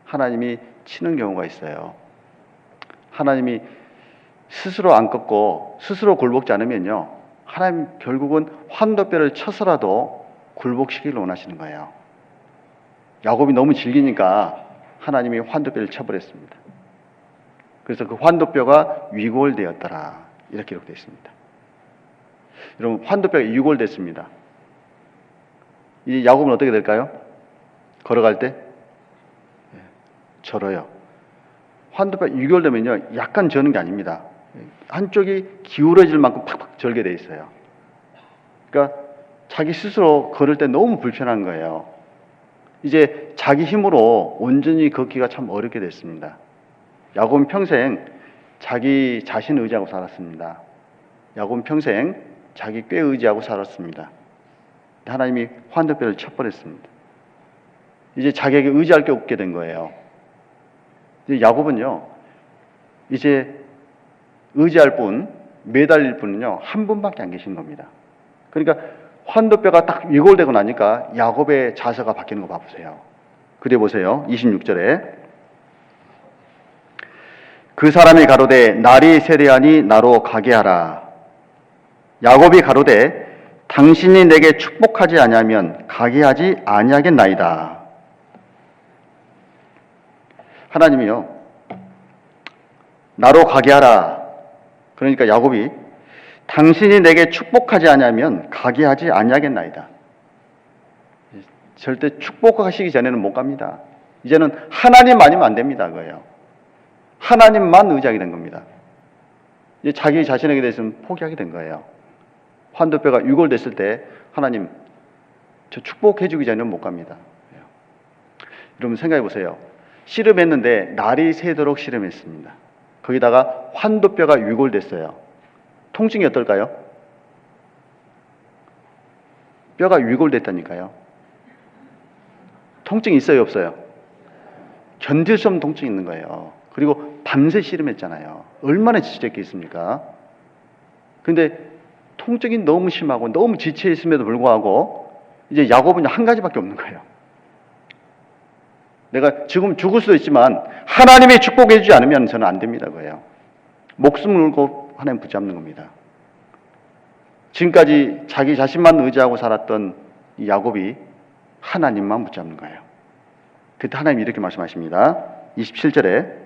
하나님이 치는 경우가 있어요. 하나님이 스스로 안 꺾고 스스로 굴복지 않으면요, 하나님 결국은 환도뼈를 쳐서라도 굴복시키기를 원하시는 거예요. 야곱이 너무 질기니까 하나님이 환도뼈를 쳐버렸습니다. 그래서 그 환도뼈가 위골되었더라, 이렇게 기록되어 있습니다. 여러분, 환도뼈가 위골됐습니다. 이 야곱은 어떻게 될까요? 걸어갈 때 절어요. 환도뼈가 위골되면요, 약간 저는 게 아닙니다. 한쪽이 기울어질 만큼 팍팍 절게 돼 있어요. 그러니까 자기 스스로 걸을 때 너무 불편한 거예요. 이제 자기 힘으로 온전히 걷기가 참 어렵게 됐습니다. 야곱은 평생 자기 자신을 의지하고 살았습니다. 야곱은 평생 자기 꾀 의지하고 살았습니다. 하나님이 환도뼈를 쳐버렸습니다. 이제 자기에게 의지할 게 없게 된 거예요. 이제 야곱은요, 이제 의지할 분, 매달릴 분은요, 한 분밖에 안 계신 겁니다. 그러니까 환도뼈가 딱 위골되고 나니까 야곱의 자세가 바뀌는 거 봐보세요. 그래 보세요. 26절에 그 사람이 가로되 날이 세려하니 나로 가게 하라. 야곱이 가로되 당신이 내게 축복하지 아니하면 가게 하지 아니하겠나이다. 하나님이요, 나로 가게 하라. 그러니까 야곱이 당신이 내게 축복하지 아니하면 가게 하지 아니하겠나이다. 절대 축복하시기 전에는 못 갑니다. 이제는 하나님 아니면 안 됩니다. 그거예요. 하나님만 의지하게 된 겁니다. 이제 자기 자신에게 대해서는 포기하게 된 거예요. 환도뼈가 유골됐을 때 하나님, 저 축복해 주기 전에는 못 갑니다. 여러분 생각해 보세요. 씨름했는데 날이 새도록 씨름했습니다. 거기다가 환도뼈가 유골됐어요. 통증이 어떨까요? 뼈가 위골됐다니까요. 통증이 있어요, 없어요? 견딜 수 없는 통증이 있는 거예요. 그리고 밤새 씨름했잖아요. 얼마나 지쳤겠습니까? 근데 통증이 너무 심하고 너무 지쳐 있음에도 불구하고 이제 야곱은 한 가지밖에 없는 거예요. 내가 지금 죽을 수도 있지만 하나님이 축복해 주지 않으면 저는 안 됩니다. 그거예요. 목숨을 걸고 하나님 붙잡는 겁니다. 지금까지 자기 자신만 의지하고 살았던 이 야곱이 하나님만 붙잡는 거예요. 그때 하나님이 이렇게 말씀하십니다. 27절에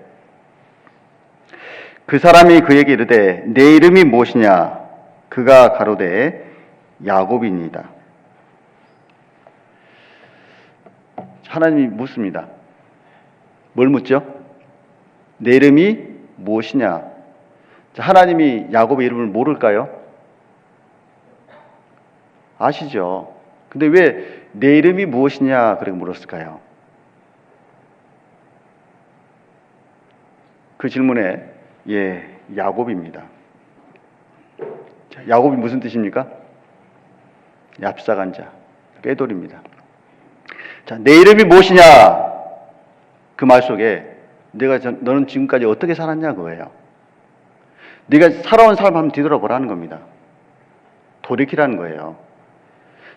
그 사람이 그에게 이르되 내 이름이 무엇이냐? 그가 가로되 야곱이니이다. 하나님이 묻습니다. 뭘 묻죠? 내 이름이 무엇이냐? 하나님이 야곱의 이름을 모를까요? 아시죠? 근데 왜 내 이름이 무엇이냐 그렇게 물었을까요? 그 질문에 야곱입니다. 자, 야곱이 무슨 뜻입니까? 얍삭한 자, 꾀돌입니다. 자, 내 이름이 무엇이냐? 그 말 속에 너는 지금까지 어떻게 살았냐 그거예요. 네가 살아온 삶 한번 뒤돌아보라는 겁니다. 돌이키라는 거예요.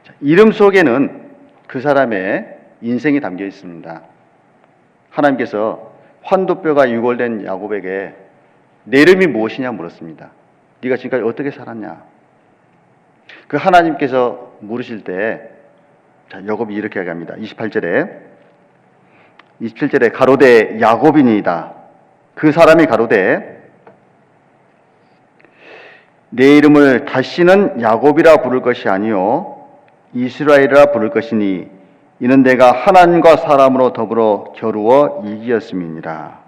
자, 이름 속에는 그 사람의 인생이 담겨 있습니다. 하나님께서 환도뼈가 유골된 야곱에게 내 이름이 무엇이냐 물었습니다. 네가 지금까지 어떻게 살았냐? 그 하나님께서 물으실 때 야곱이 이렇게 얘기합니다. 27절에 가로되 야곱이니이다. 그 사람이 가로되 내 이름을 다시는 야곱이라 부를 것이 아니요 이스라엘이라 부를 것이니 이는 내가 하나님과 사람으로 더불어 겨루어 이기었음이니라.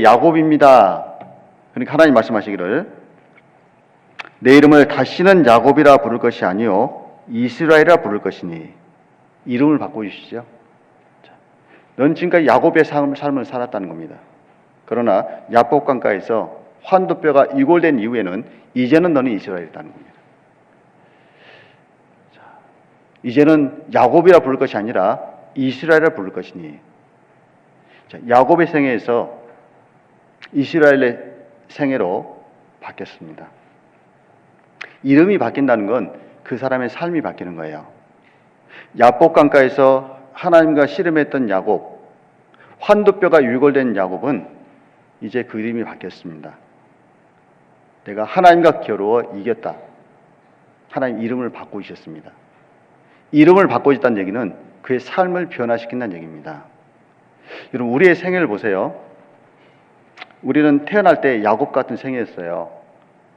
야곱입니다. 그러니까 하나님 말씀하시기를 내 이름을 다시는 야곱이라 부를 것이 아니요 이스라엘이라 부를 것이니 이름을 바꿔주시죠. 넌 지금까지 야곱의 삶을 살았다는 겁니다. 그러나 야복 강가에서 환도뼈가 이골된 이후에는 이제는 너는 이스라엘이라는 겁니다. 이제는 야곱이라 부를 것이 아니라 이스라엘이라 부를 것이니. 자, 야곱의 생애에서 이스라엘의 생애로 바뀌었습니다. 이름이 바뀐다는 건 그 사람의 삶이 바뀌는 거예요. 야복 강가에서 하나님과 씨름했던 야곱, 환두뼈가 유골된 야곱은 이제 그 이름이 바뀌었습니다. 내가 하나님과 겨루어 이겼다. 하나님 이름을 바꾸셨습니다. 이름을 바꾸셨다는 얘기는 그의 삶을 변화시킨다는 얘기입니다. 여러분, 우리의 생애를 보세요. 우리는 태어날 때 야곱 같은 생애였어요.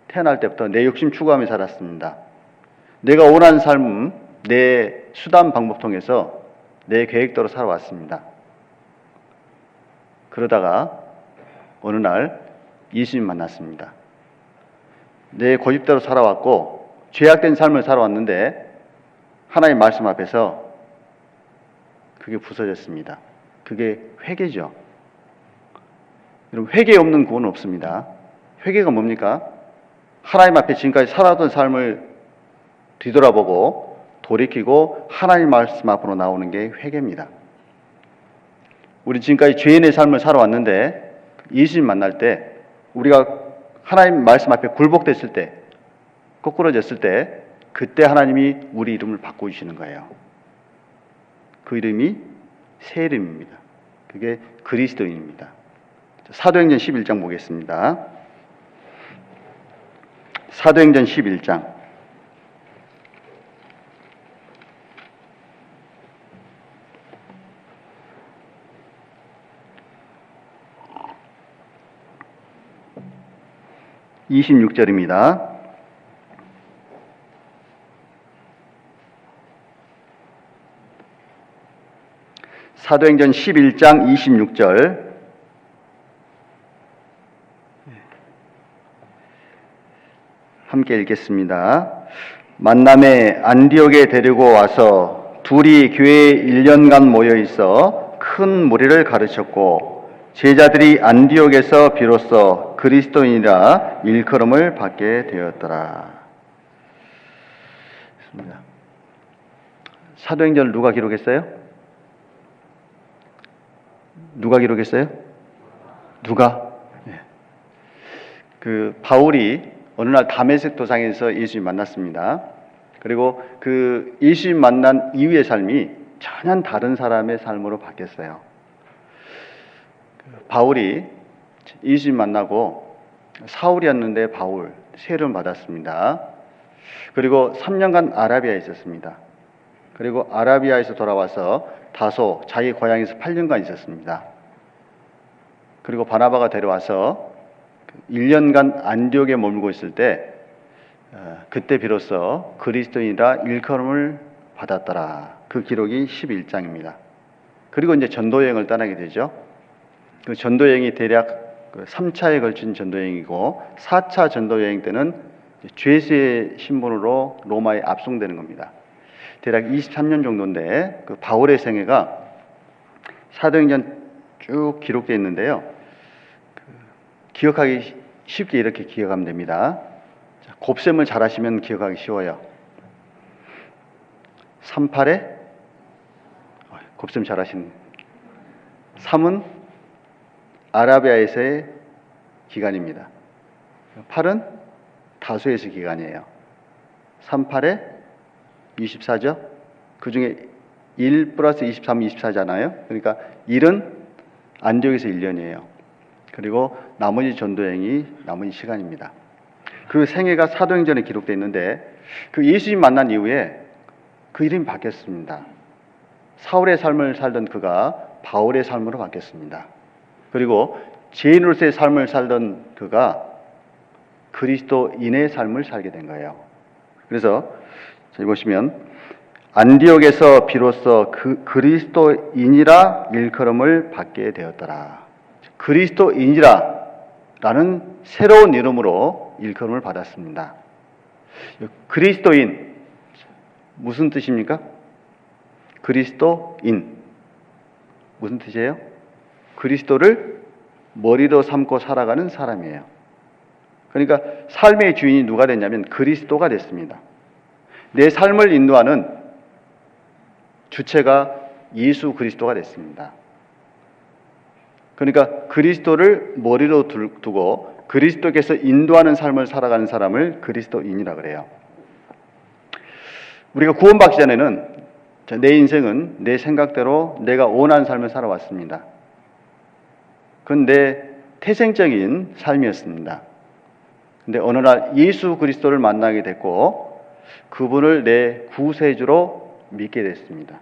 태어날 때부터 내 욕심 추구하며 살았습니다. 내가 원하는 삶은 내 수단 방법 통해서 내 계획대로 살아왔습니다. 그러다가 어느 날 예수님 만났습니다. 내 고집대로 살아왔고 죄악된 삶을 살아왔는데 하나님 말씀 앞에서 그게 부서졌습니다. 그게 회개죠. 여러분, 회개 없는 구원은 없습니다. 회개가 뭡니까? 하나님 앞에 지금까지 살아왔던 삶을 뒤돌아보고 돌이키고 하나님 말씀 앞으로 나오는 게 회개입니다. 우리 지금까지 죄인의 삶을 살아왔는데 예수님 만날 때 우리가 하나님 말씀 앞에 굴복됐을 때, 거꾸러졌을 때 그때 하나님이 우리 이름을 바꿔주시는 거예요. 그 이름이 새 이름입니다. 그게 그리스도인입니다. 사도행전 11장 보겠습니다. 사도행전 11장 26절입니다. 사도행전 11장 26절 함께 읽겠습니다. 만남에 안디옥에 데리고 와서 둘이 교회에 1년간 모여 있어 큰 무리를 가르쳤고 제자들이 안디옥에서 비로소 그리스도인이라 일컬음을 받게 되었더라. 사도행전을 누가 기록했어요? 누가 기록했어요? 누가? 그 바울이 어느 날 다메섹 도상에서 예수님 만났습니다. 그리고 그 예수님 만난 이후의 삶이 전혀 다른 사람의 삶으로 바뀌었어요. 바울이 예수님 만나고 사울이었는데 바울 새 이름 받았습니다. 그리고 3년간 아라비아에 있었습니다. 그리고 아라비아에서 돌아와서 다소 자기 고향에서 8년간 있었습니다. 그리고 바나바가 데려와서 1년간 안디옥에 머물고 있을 때 그때 비로소 그리스도인이라 일컬음을 받았더라. 그 기록이 11장입니다. 그리고 이제 전도여행을 떠나게 되죠. 그 전도여행이 대략 3차에 걸친 전도여행이고 4차 전도여행 때는 죄수의 신분으로 로마에 압송되는 겁니다. 대략 23년 정도인데 그 바울의 생애가 사도행전 쭉 기록되어 있는데요. 기억하기 쉽게 이렇게 기억하면 됩니다. 곱셈을 잘 하시면 기억하기 쉬워요. 38에 곱셈 잘 하시는 3은 아라비아에서의 기간입니다. 8은 다소에서 기간이에요. 38에 24죠. 그 중에 1 플러스 23은 24잖아요. 그러니까 1은 안디옥에서 1년이에요. 그리고 나머지 전도여행이 나머지 시간입니다. 그 생애가 사도행전에 기록되어 있는데 그 예수님 만난 이후에 그 이름이 바뀌었습니다. 사울의 삶을 살던 그가 바울의 삶으로 바뀌었습니다. 그리고 죄인으로서의 삶을 살던 그가 그리스도인의 삶을 살게 된 거예요. 그래서 여기 보시면 안디옥에서 비로소 그리스도인이라 일컬음을 받게 되었더라. 그리스도인이라 라는 새로운 이름으로 일컬음을 받았습니다. 그리스도인 무슨 뜻입니까? 그리스도인 무슨 뜻이에요? 그리스도를 머리로 삼고 살아가는 사람이에요. 그러니까 삶의 주인이 누가 됐냐면 그리스도가 됐습니다. 내 삶을 인도하는 주체가 예수 그리스도가 됐습니다. 그러니까 그리스도를 머리로 두고 그리스도께서 인도하는 삶을 살아가는 사람을 그리스도인이라 그래요. 우리가 구원받기 전에는 내 인생은 내 생각대로 내가 원하는 삶을 살아왔습니다. 그건 내 태생적인 삶이었습니다. 근데 어느 날 예수 그리스도를 만나게 됐고 그분을 내 구세주로 믿게 됐습니다.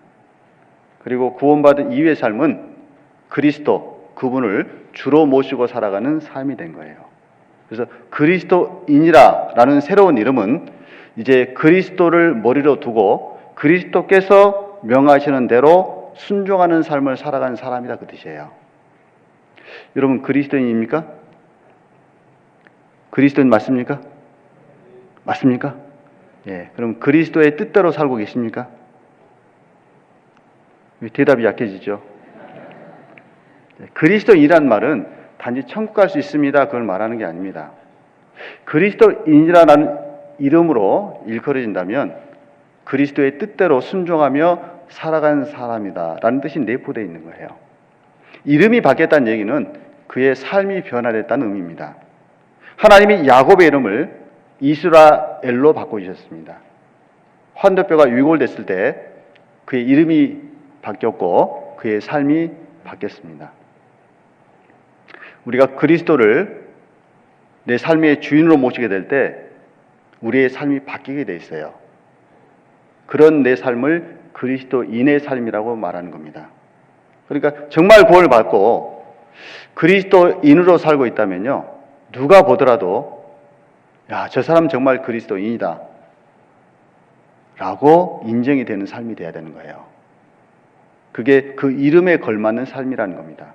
그리고 구원받은 이후의 삶은 그리스도, 그분을 주로 모시고 살아가는 삶이 된 거예요. 그래서 그리스도인이라는 새로운 이름은 이제 그리스도를 머리로 두고 그리스도께서 명하시는 대로 순종하는 삶을 살아가는 사람이다 그 뜻이에요. 여러분 그리스도인입니까? 그리스도인 맞습니까? 맞습니까? 예, 그럼 그리스도의 뜻대로 살고 계십니까? 대답이 약해지죠. 그리스도인이란 말은 단지 천국 갈 수 있습니다 그걸 말하는 게 아닙니다. 그리스도인이라는 이름으로 일컬어진다면 그리스도의 뜻대로 순종하며 살아가는 사람이다 라는 뜻이 내포되어 있는 거예요. 이름이 바뀌었다는 얘기는 그의 삶이 변화됐다는 의미입니다. 하나님이 야곱의 이름을 이스라엘로 바꿔주셨습니다. 환도뼈가 위골됐을 때 그의 이름이 바뀌었고 그의 삶이 바뀌었습니다. 우리가 그리스도를 내 삶의 주인으로 모시게 될 때 우리의 삶이 바뀌게 돼 있어요. 그런 내 삶을 그리스도인의 삶이라고 말하는 겁니다. 그러니까 정말 구원을 받고 그리스도인으로 살고 있다면요, 누가 보더라도 야, 저 사람 정말 그리스도인이다 라고 인정이 되는 삶이 돼야 되는 거예요. 그게 그 이름에 걸맞는 삶이라는 겁니다.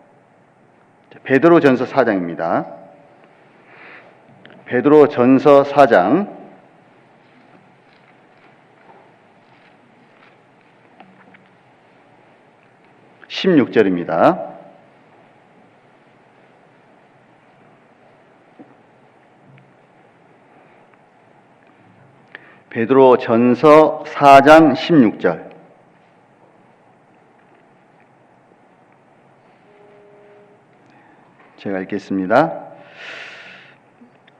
베드로전서 4장입니다. 베드로전서 4장 16절입니다. 베드로전서 4장 16절. 제가 읽겠습니다.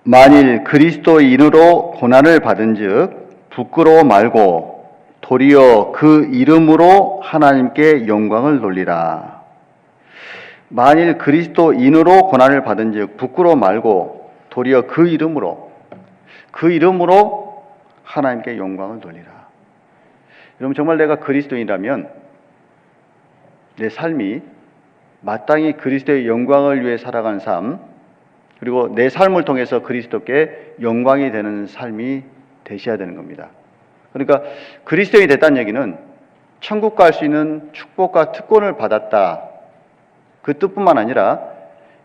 만일 그리스도인으로 고난을 받은즉 부끄러워 말고 도리어 그 이름으로 하나님께 영광을 돌리라. 만일 그리스도인으로 고난을 받은즉 부끄러워 말고 도리어 그 이름으로 하나님께 영광을 돌리라. 여러분 정말 내가 그리스도인이라면 내 삶이 마땅히 그리스도의 영광을 위해 살아가는 삶, 그리고 내 삶을 통해서 그리스도께 영광이 되는 삶이 되셔야 되는 겁니다. 그러니까 그리스도인이 됐다는 얘기는 천국 갈 수 있는 축복과 특권을 받았다, 그 뜻뿐만 아니라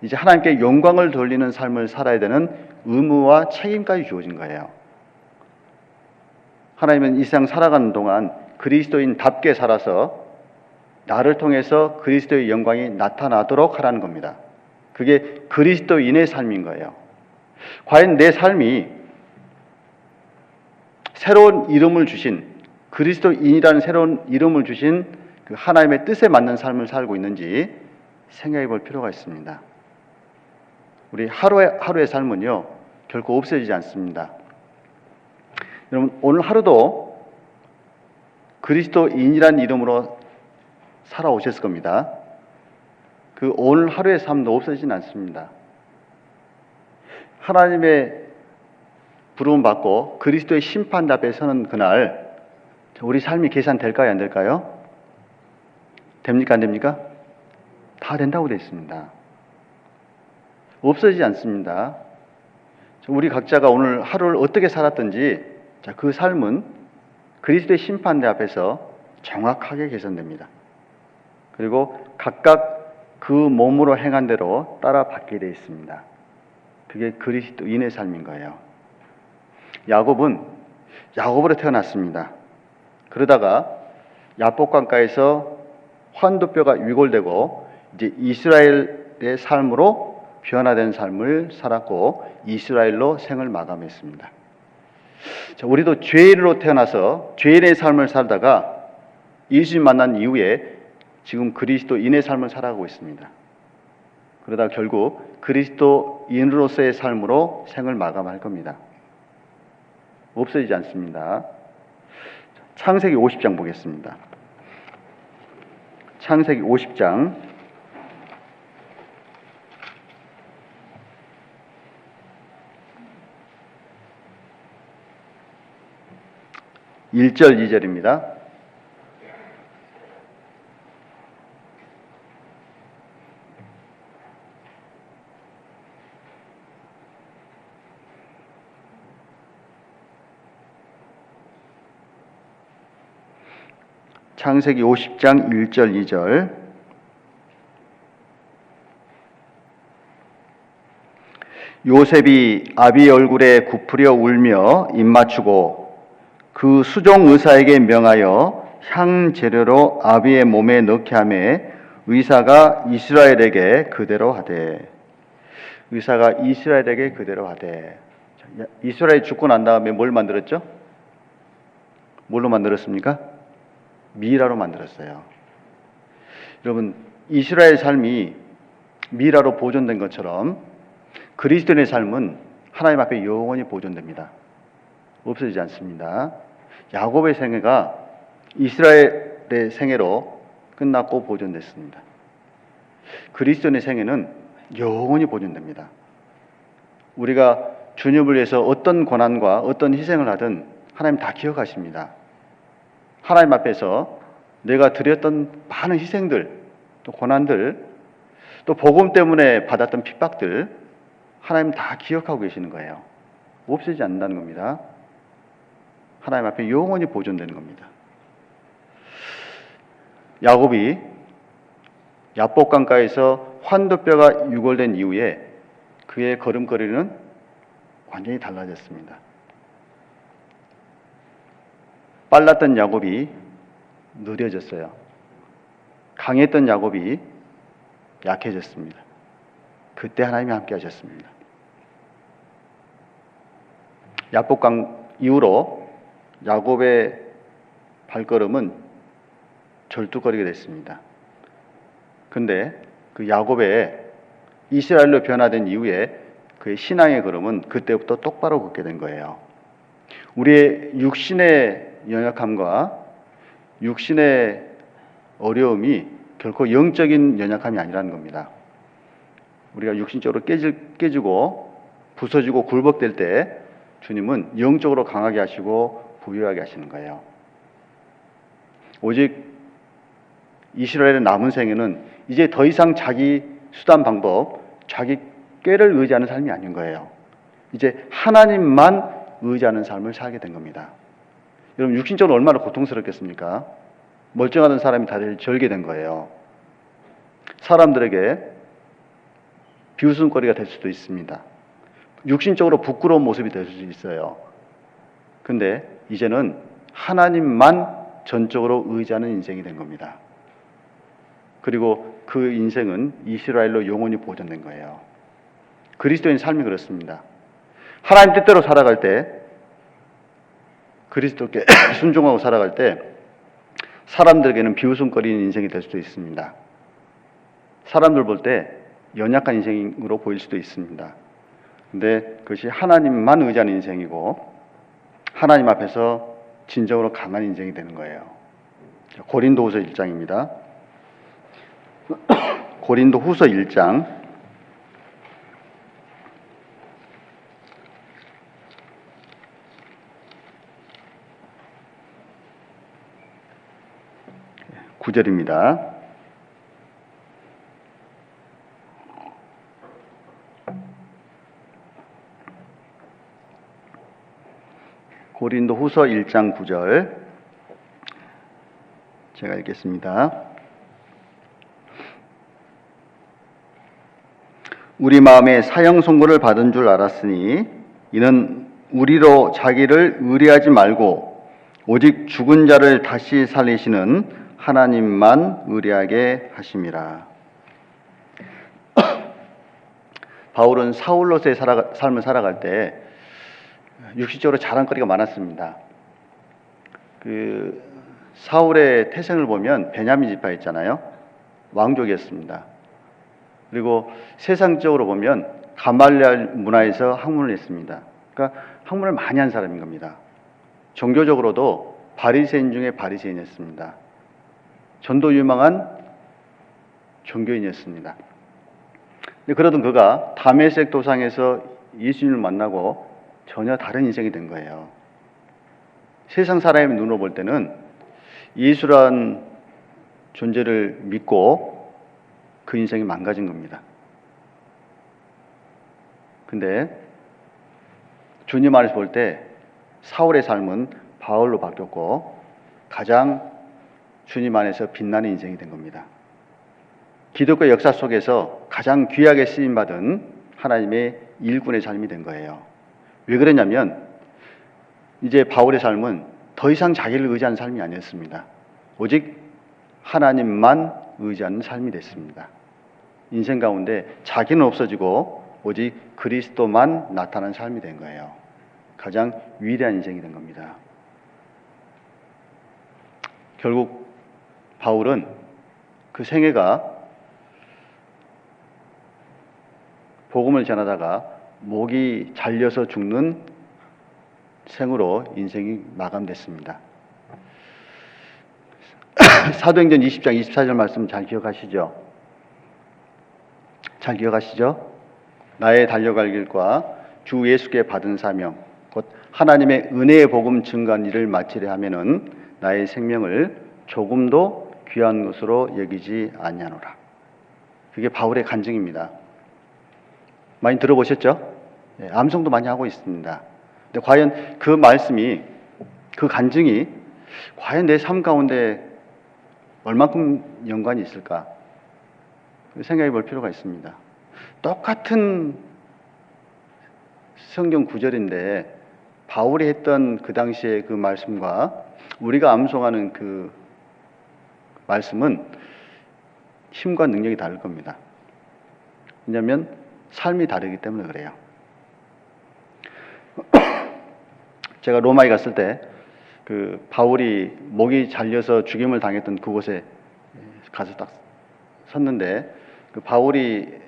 이제 하나님께 영광을 돌리는 삶을 살아야 되는 의무와 책임까지 주어진 거예요. 하나님은 이 세상 살아가는 동안 그리스도인답게 살아서 나를 통해서 그리스도의 영광이 나타나도록 하라는 겁니다. 그게 그리스도인의 삶인 거예요. 과연 내 삶이 새로운 이름을 주신, 그리스도인이라는 새로운 이름을 주신 그 하나님의 뜻에 맞는 삶을 살고 있는지 생각해 볼 필요가 있습니다. 우리 하루의 삶은요, 결코 없어지지 않습니다. 여러분, 오늘 하루도 그리스도인이라는 이름으로 살아오셨을 겁니다. 그 오늘 하루의 삶도 없어지진 않습니다. 하나님의 부름을 받고 그리스도의 심판 앞에 서는 그날 우리 삶이 계산될까요? 안 될까요? 됩니까? 안 됩니까? 다 된다고 되어 있습니다. 없어지지 않습니다. 우리 각자가 오늘 하루를 어떻게 살았든지 그 삶은 그리스도의 심판대 앞에서 정확하게 계산됩니다. 그리고 각각 그 몸으로 행한 대로 따라 받게 되어 있습니다. 그게 그리스도인의 삶인 거예요. 야곱은 야곱으로 태어났습니다. 그러다가 야복강가에서 환도뼈가 위골되고 이제 이스라엘의 삶으로 변화된 삶을 살았고 이스라엘로 생을 마감했습니다. 자, 우리도 죄인으로 태어나서 죄인의 삶을 살다가 예수님 만난 이후에 지금 그리스도인의 삶을 살아가고 있습니다. 그러다 결국 그리스도인으로서의 삶으로 생을 마감할 겁니다. 없어지지 않습니다. 창세기 50장 보겠습니다. 창세기 50장 1절 2절입니다. 창세기 50장 1절 2절 요셉이 아비 얼굴에 굽으려 울며 입맞추고 그 수종 의사에게 명하여 향재료로 아비의 몸에 넣게 하며 의사가 이스라엘에게 그대로 하되 이스라엘 죽고 난 다음에 뭘 만들었죠? 뭘로 만들었습니까? 미라로 만들었어요. 여러분, 이스라엘 삶이 미라로 보존된 것처럼 그리스도인의 삶은 하나님 앞에 영원히 보존됩니다. 없어지지 않습니다. 야곱의 생애가 이스라엘의 생애로 끝났고 보존됐습니다. 그리스도인의 생애는 영원히 보존됩니다. 우리가 주님을 위해서 어떤 고난과 어떤 희생을 하든 하나님 다 기억하십니다. 하나님 앞에서 내가 드렸던 많은 희생들, 또 고난들, 또 복음 때문에 받았던 핍박들 하나님 다 기억하고 계시는 거예요. 없어지지 않는다는 겁니다. 하나님 앞에 영원히 보존되는 겁니다. 야곱이 야복강가에서 환도뼈가 유골된 이후에 그의 걸음걸이는 완전히 달라졌습니다. 빨랐던 야곱이 느려졌어요. 강했던 야곱이 약해졌습니다. 그때 하나님이 함께 하셨습니다. 야복강 이후로 야곱의 발걸음은 절뚝거리게 됐습니다. 근데 그 야곱의 이스라엘로 변화된 이후에 그의 신앙의 걸음은 그때부터 똑바로 걷게 된 거예요. 우리의 육신의 연약함과 육신의 어려움이 결코 영적인 연약함이 아니라는 겁니다. 우리가 육신적으로 깨지고 부서지고 굴복될 때 주님은 영적으로 강하게 하시고 부유하게 하시는 거예요. 오직 이스라엘의 남은 생애는 이제 더 이상 자기 수단 방법, 자기 꾀를 의지하는 삶이 아닌 거예요. 이제 하나님만 의지하는 삶을 살게 된 겁니다. 여러분, 육신적으로 얼마나 고통스럽겠습니까? 멀쩡하던 사람이 다들 절게 된 거예요. 사람들에게 비웃음거리가 될 수도 있습니다. 육신적으로 부끄러운 모습이 될 수도 있어요. 근데 이제는 하나님만 전적으로 의지하는 인생이 된 겁니다. 그리고 그 인생은 이스라엘로 영원히 보존된 거예요. 그리스도인 삶이 그렇습니다. 하나님 뜻대로 살아갈 때, 그리스도께 순종하고 살아갈 때 사람들에게는 비웃음거리는 인생이 될 수도 있습니다. 사람들 볼 때 연약한 인생으로 보일 수도 있습니다. 근데 그것이 하나님만 의지하는 인생이고 하나님 앞에서 진정으로 강한 인생이 되는 거예요. 고린도후서 1장입니다. 고린도후서 1장 9절입니다. 고린도후서 1장 9절 제가 읽겠습니다. 우리 마음에 사형 선고를 받은 줄 알았으니 이는 우리로 자기를 의뢰하지 말고 오직 죽은 자를 다시 살리시는 하나님만 의뢰하게 하심이라. 바울은 사울로서의 삶을 살아갈 때 육신적으로 자랑거리가 많았습니다. 사울의 태생을 보면 베냐민 지파 있잖아요. 왕족이었습니다. 그리고 세상적으로 보면 가말리엘 문화에서 학문을 했습니다. 그러니까 학문을 많이 한 사람인 겁니다. 종교적으로도 바리새인 중에 바리새인이었습니다. 전도 유망한 종교인이었습니다. 그러던 그가 다메섹 도상에서 예수님을 만나고 전혀 다른 인생이 된 거예요. 세상 사람의 눈으로 볼 때는 예수란 존재를 믿고 그 인생이 망가진 겁니다. 근데 주님 안에서 볼 때 사울의 삶은 바울로 바뀌었고 가장 주님 안에서 빛나는 인생이 된 겁니다. 기독교 역사 속에서 가장 귀하게 쓰임받은 하나님의 일꾼의 삶이 된 거예요. 왜 그러냐면 이제 바울의 삶은 더 이상 자기를 의지하는 삶이 아니었습니다. 오직 하나님만 의지하는 삶이 됐습니다. 인생 가운데 자기는 없어지고 오직 그리스도만 나타나는 삶이 된 거예요. 가장 위대한 인생이 된 겁니다. 결국 바울은 그 생애가 복음을 전하다가 목이 잘려서 죽는 생으로 인생이 마감됐습니다. 사도행전 20장 24절 말씀 잘 기억하시죠? 잘 기억하시죠? 나의 달려갈 길과 주 예수께 받은 사명 곧 하나님의 은혜의 복음 증거한 일을 마치려 하면은 나의 생명을 조금도 귀한 것으로 여기지 아니하노라. 그게 바울의 간증입니다. 많이 들어보셨죠? 네, 암송도 많이 하고 있습니다. 근데 과연 그 말씀이, 그 간증이 과연 내 삶 가운데 얼만큼 연관이 있을까? 생각해 볼 필요가 있습니다. 똑같은 성경 구절인데 바울이 했던 그 당시의 그 말씀과 우리가 암송하는 그 말씀은 힘과 능력이 다를 겁니다. 왜냐하면 삶이 다르기 때문에 그래요. 제가 로마에 갔을 때 그 바울이 목이 잘려서 죽임을 당했던 그곳에 가서 딱 섰는데 그 바울이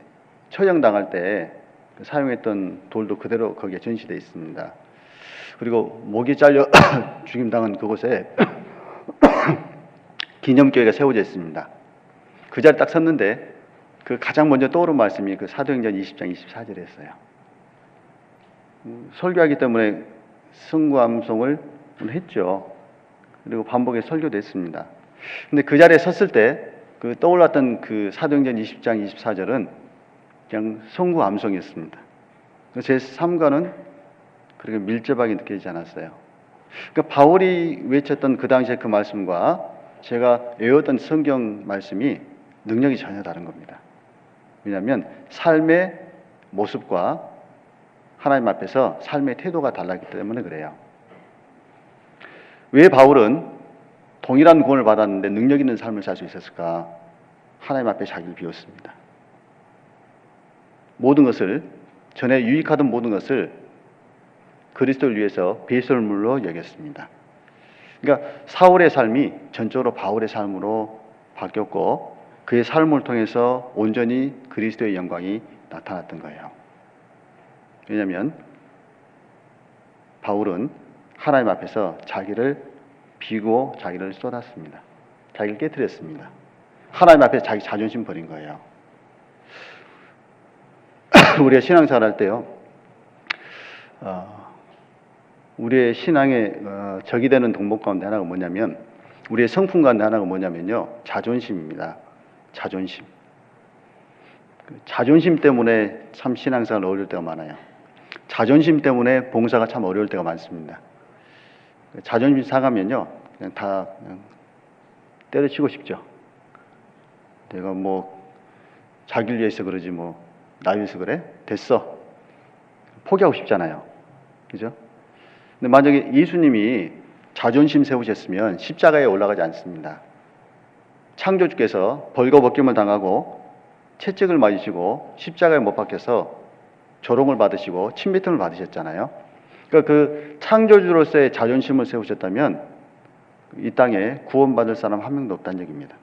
처형당할 때 사용했던 돌도 그대로 거기에 전시되어 있습니다. 그리고 목이 잘려 죽임당한 그곳에 기념교회가 세워져 있습니다. 그 자리에 딱 섰는데 그 가장 먼저 떠오른 말씀이 그 사도행전 20장 24절이었어요. 설교하기 때문에 성구암송을 했죠. 그리고 반복해 설교도 했습니다. 근데 그 자리에 섰을 때 그 떠올랐던 그 사도행전 20장 24절은 그냥 성구암송이었습니다. 제 삶과는 그렇게 밀접하게 느껴지지 않았어요. 그러니까 바울이 외쳤던 그 당시에 그 말씀과 제가 외웠던 성경 말씀이 능력이 전혀 다른 겁니다. 왜냐하면 삶의 모습과 하나님 앞에서 삶의 태도가 달랐기 때문에 그래요. 왜 바울은 동일한 구원을 받았는데 능력 있는 삶을 살 수 있었을까? 하나님 앞에 자기를 비웠습니다. 모든 것을, 전에 유익하던 모든 것을 그리스도를 위해서 배설물로 여겼습니다. 그러니까 사울의 삶이 전적으로 바울의 삶으로 바뀌었고 그의 삶을 통해서 온전히 그리스도의 영광이 나타났던 거예요. 왜냐하면 바울은 하나님 앞에서 자기를 비고 자기를 쏟았습니다. 자기를 깨뜨렸습니다. 하나님 앞에 자기 자존심 버린 거예요. 우리가 신앙생활 할 때요, 우리의 신앙의 적이 되는 동목 가운데 하나가 뭐냐면, 우리의 성품 가운데 하나가 뭐냐면요, 자존심입니다. 자존심. 자존심 때문에 참 신앙생활 어려울 때가 많아요. 자존심 때문에 봉사가 참 어려울 때가 많습니다. 자존심 상하면요, 그냥 다 그냥 때려치고 싶죠. 내가 뭐 자기를 위해서 그러지 뭐 나 위해서 그래? 됐어. 포기하고 싶잖아요. 그죠? 근데 만약에 예수님이 자존심 세우셨으면 십자가에 올라가지 않습니다. 창조주께서 벌거벗김을 당하고 채찍을 맞으시고 십자가에 못 박혀서 조롱을 받으시고 침뱉음을 받으셨잖아요. 그러니까 그 창조주로서의 자존심을 세우셨다면 이 땅에 구원받을 사람 한 명도 없다는 얘기입니다.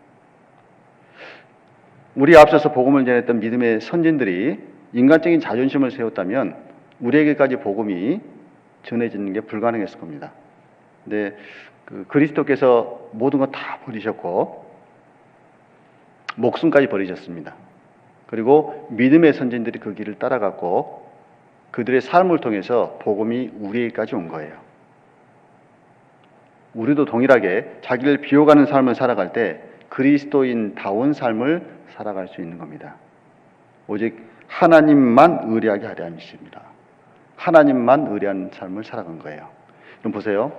우리 앞서서 복음을 전했던 믿음의 선진들이 인간적인 자존심을 세웠다면 우리에게까지 복음이 전해지는 게 불가능했을 겁니다. 근데 그리스도께서 모든 것 다 버리셨고 목숨까지 버리셨습니다. 그리고 믿음의 선진들이 그 길을 따라갔고 그들의 삶을 통해서 복음이 우리에게까지 온 거예요. 우리도 동일하게 자기를 비워가는 삶을 살아갈 때 그리스도인다운 삶을 살아갈 수 있는 겁니다. 오직 하나님만 의리하게 하려 함이십니다. 하나님만 의리한 삶을 살아간 거예요. 그럼 보세요.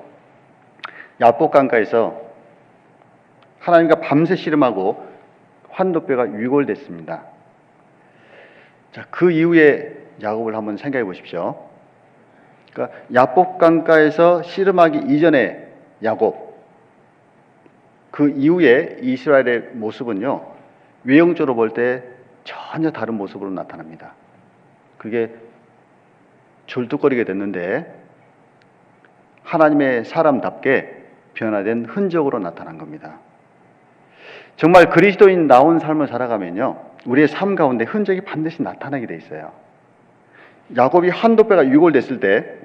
야복강가에서 하나님과 밤새 씨름하고 환도뼈가 위골됐습니다. 자, 그 이후에 야곱을 한번 생각해 보십시오. 그러니까 야복강가에서 씨름하기 이전에 야곱, 그 이후에 이스라엘의 모습은요, 외형적으로 볼 때 전혀 다른 모습으로 나타납니다. 그게 졸뚝거리게 됐는데 하나님의 사람답게 변화된 흔적으로 나타난 겁니다. 정말 그리스도인 나온 삶을 살아가면요, 우리의 삶 가운데 흔적이 반드시 나타나게 돼 있어요. 야곱이 한도뼈가 위골됐을 때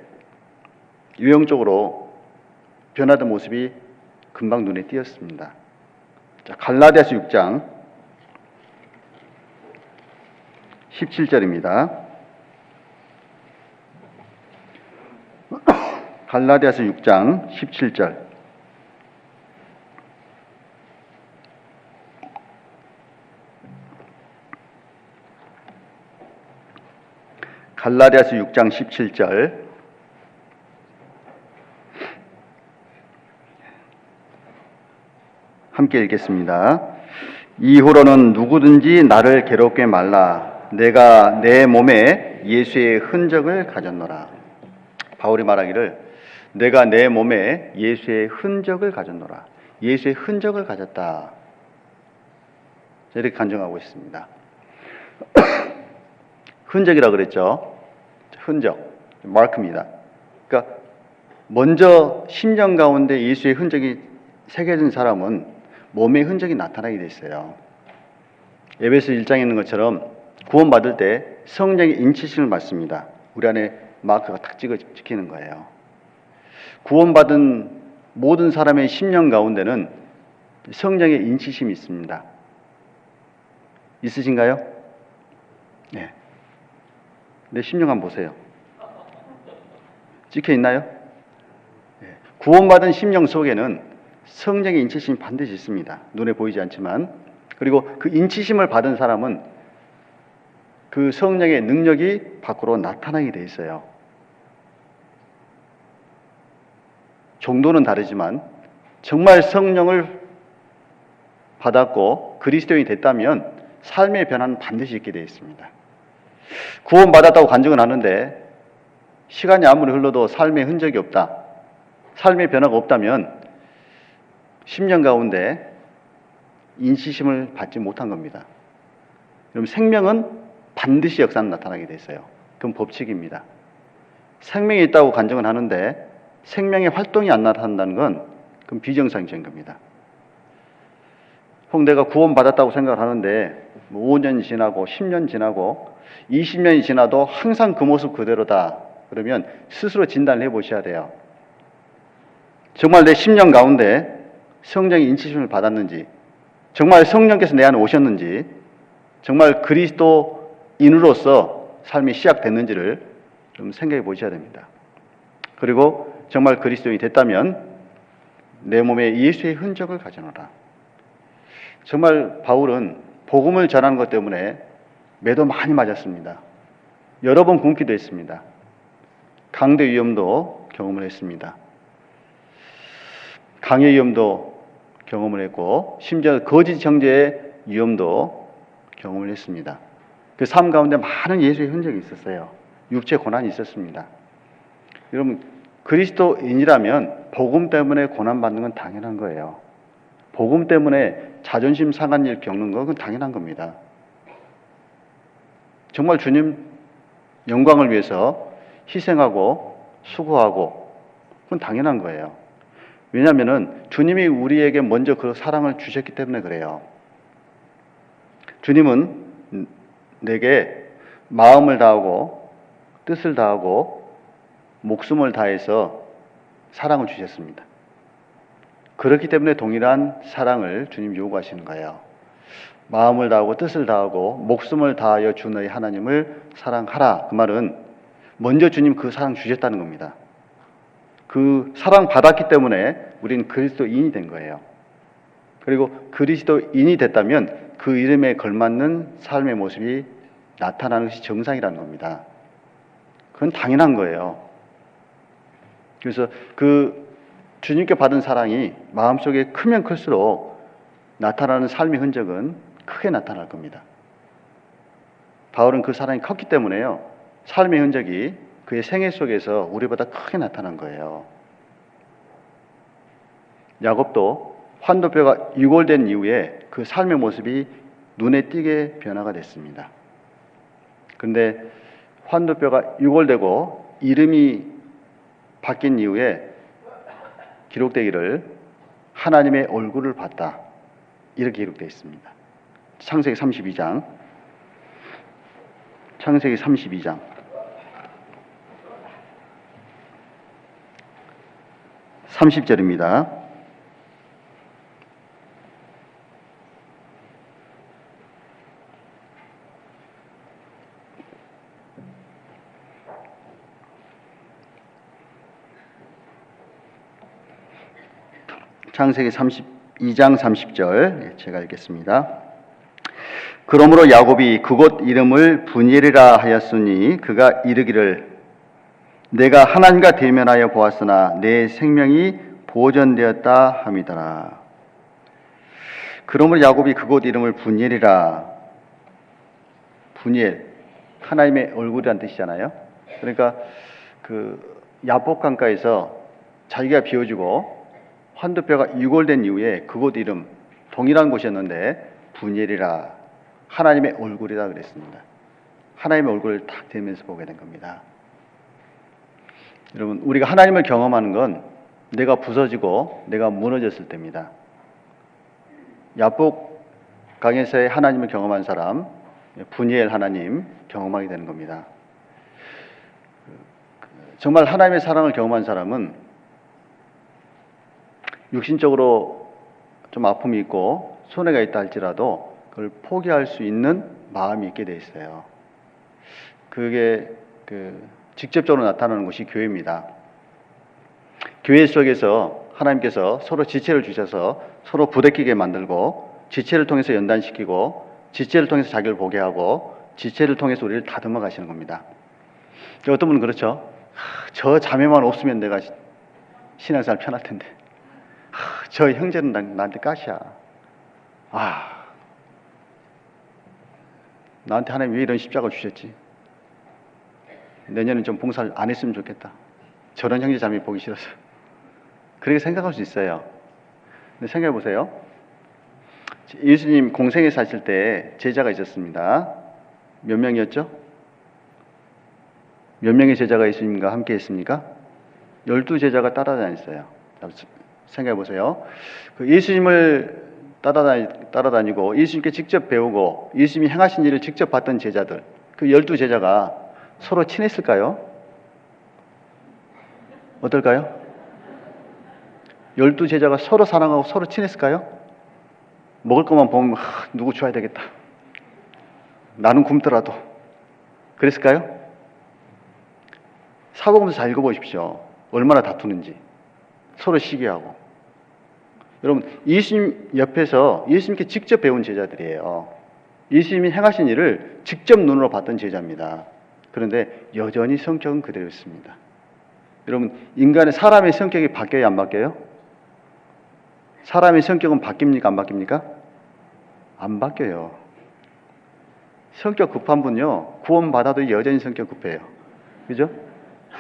유형적으로 변화된 모습이 금방 눈에 띄었습니다. 자, 갈라디아서 6장 17절입니다. 갈라디아서 6장 17절. 갈라디아서 6장 17절. 함께 읽겠습니다. 이후로는 누구든지 나를 괴롭게 말라. 내가 내 몸에 예수의 흔적을 가졌노라. 바울이 말하기를 내가 내 몸에 예수의 흔적을 가졌노라. 예수의 흔적을 가졌다. 이렇게 간증하고 있습니다. 흔적이라고 그랬죠. 흔적, 마크입니다. 그러니까 먼저 심령 가운데 예수의 흔적이 새겨진 사람은 몸의 흔적이 나타나게 돼 있어요. 에베소 1장에 있는 것처럼 구원받을 때 성령의 인치심을 받습니다. 우리 안에 마크가 탁 찍히는 거예요. 구원받은 모든 사람의 심령 가운데는 성령의 인치심이 있습니다. 있으신가요? 네. 내 심령 한번 보세요. 찍혀 있나요? 네. 구원받은 심령 속에는 성령의 인치심이 반드시 있습니다. 눈에 보이지 않지만. 그리고 그 인치심을 받은 사람은 그 성령의 능력이 밖으로 나타나게 돼 있어요. 정도는 다르지만 정말 성령을 받았고 그리스도인이 됐다면 삶의 변화는 반드시 있게 되어 있습니다. 구원받았다고 간증은 하는데 시간이 아무리 흘러도 삶의 흔적이 없다, 삶의 변화가 없다면 심령 가운데 인치심을 받지 못한 겁니다. 그럼 생명은 반드시 역사는 나타나게 돼 있어요. 그건 법칙입니다. 생명이 있다고 간증은 하는데 생명의 활동이 안 나타난다는 건 그건 비정상적인 겁니다. 혹 내가 구원받았다고 생각을 하는데 5년 지나고 10년 지나고 20년이 지나도 항상 그 모습 그대로다. 그러면 스스로 진단을 해보셔야 돼요. 정말 내 심령 가운데 성령의 인치심을 받았는지, 정말 성령께서 내 안에 오셨는지, 정말 그리스도인으로서 삶이 시작됐는지를 좀 생각해 보셔야 됩니다. 그리고 정말 그리스도인이 됐다면 내 몸에 예수의 흔적을 가져놓으라. 정말 바울은 복음을 전하는 것 때문에 매도 많이 맞았습니다. 여러 번 굶기도 했습니다. 강도 위험도 경험을 했습니다. 강의 위험도 경험을 했고 심지어 거짓 형제의 위험도 경험을 했습니다. 그 삶 가운데 많은 예수의 흔적이 있었어요. 육체 고난이 있었습니다. 여러분, 그리스도인이라면 복음 때문에 고난받는 건 당연한 거예요. 복음 때문에 자존심 상한 일 겪는 건 당연한 겁니다. 정말 주님 영광을 위해서 희생하고 수고하고 그건 당연한 거예요. 왜냐하면은 주님이 우리에게 먼저 그 사랑을 주셨기 때문에 그래요. 주님은 내게 마음을 다하고 뜻을 다하고 목숨을 다해서 사랑을 주셨습니다. 그렇기 때문에 동일한 사랑을 주님 요구하시는 거예요. 마음을 다하고 뜻을 다하고 목숨을 다하여 주 너희 하나님을 사랑하라. 그 말은 먼저 주님 그 사랑 주셨다는 겁니다. 그 사랑 받았기 때문에 우리는 그리스도인이 된 거예요. 그리고 그리스도인이 됐다면 그 이름에 걸맞는 삶의 모습이 나타나는 것이 정상이라는 겁니다. 그건 당연한 거예요. 그래서 그 주님께 받은 사랑이 마음속에 크면 클수록 나타나는 삶의 흔적은 크게 나타날 겁니다. 바울은 그 사랑이 컸기 때문에요. 삶의 흔적이 그의 생애 속에서 우리보다 크게 나타난 거예요. 야곱도 환도뼈가 유골된 이후에 그 삶의 모습이 눈에 띄게 변화가 됐습니다. 그런데 환도뼈가 유골되고 이름이 바뀐 이후에 기록되기를 하나님의 얼굴을 봤다. 이렇게 기록되어 있습니다. 창세기 32장. 창세기 32장. 30절입니다. 창세기 32장 30절 제가 읽겠습니다. 그러므로 야곱이 그곳 이름을 분이엘이라 하였으니 그가 이르기를 내가 하나님과 대면하여 보았으나 내 생명이 보존되었다 함이더라. 그러므로 야곱이 그곳 이름을 분이엘이라. 분이엘, 하나님의 얼굴이란 뜻이잖아요. 그러니까 그 야복 강가에서 자기가 비워지고 환도뼈가 유골된 이후에 그곳 이름 동일한 곳이었는데 분이엘이라, 하나님의 얼굴이라 그랬습니다. 하나님의 얼굴을 딱 대면서 보게 된 겁니다. 여러분, 우리가 하나님을 경험하는 건 내가 부서지고 내가 무너졌을 때입니다. 야복 강에서의 하나님을 경험한 사람, 분이엘 하나님 경험하게 되는 겁니다. 정말 하나님의 사랑을 경험한 사람은 육신적으로 좀 아픔이 있고 손해가 있다 할지라도 그걸 포기할 수 있는 마음이 있게 돼 있어요. 그게 직접적으로 나타나는 것이 교회입니다. 교회 속에서 하나님께서 서로 지체를 주셔서 서로 부대끼게 만들고 지체를 통해서 연단시키고 지체를 통해서 자기를 보게 하고 지체를 통해서 우리를 다듬어 가시는 겁니다. 어떤 분은 그렇죠. 저 자매만 없으면 내가 신앙생활 편할 텐데. 저 형제는 나한테 가시야. 나한테 하나님 왜 이런 십자가를 주셨지? 내년엔 좀 봉사를 안 했으면 좋겠다. 저런 형제 자매 보기 싫어서. 그렇게 생각할 수 있어요. 근데 생각해 보세요. 예수님 공생에 사실 때 제자가 있었습니다. 몇 명이었죠? 몇 명의 제자가 예수님과 함께 했습니까? 12제자가 따라다녔어요. 생각해 보세요. 그 예수님을 따라다니고 예수님께 직접 배우고 예수님이 행하신 일을 직접 봤던 제자들, 그 12제자가 서로 친했을까요? 어떨까요? 12제자가 서로 사랑하고 서로 친했을까요? 먹을 것만 보면 누구 줘야 되겠다. 나는 굶더라도. 그랬을까요? 사복음서 잘 읽어보십시오. 얼마나 다투는지. 서로 시기하고. 여러분, 예수님 옆에서 예수님께 직접 배운 제자들이에요. 예수님이 행하신 일을 직접 눈으로 봤던 제자입니다. 그런데 여전히 성격은 그대로였습니다. 여러분, 사람의 성격이 바뀌어요, 안 바뀌어요? 사람의 성격은 바뀝니까, 안 바뀝니까? 안 바뀌어요. 성격 급한 분요, 구원받아도 여전히 성격 급해요. 그죠?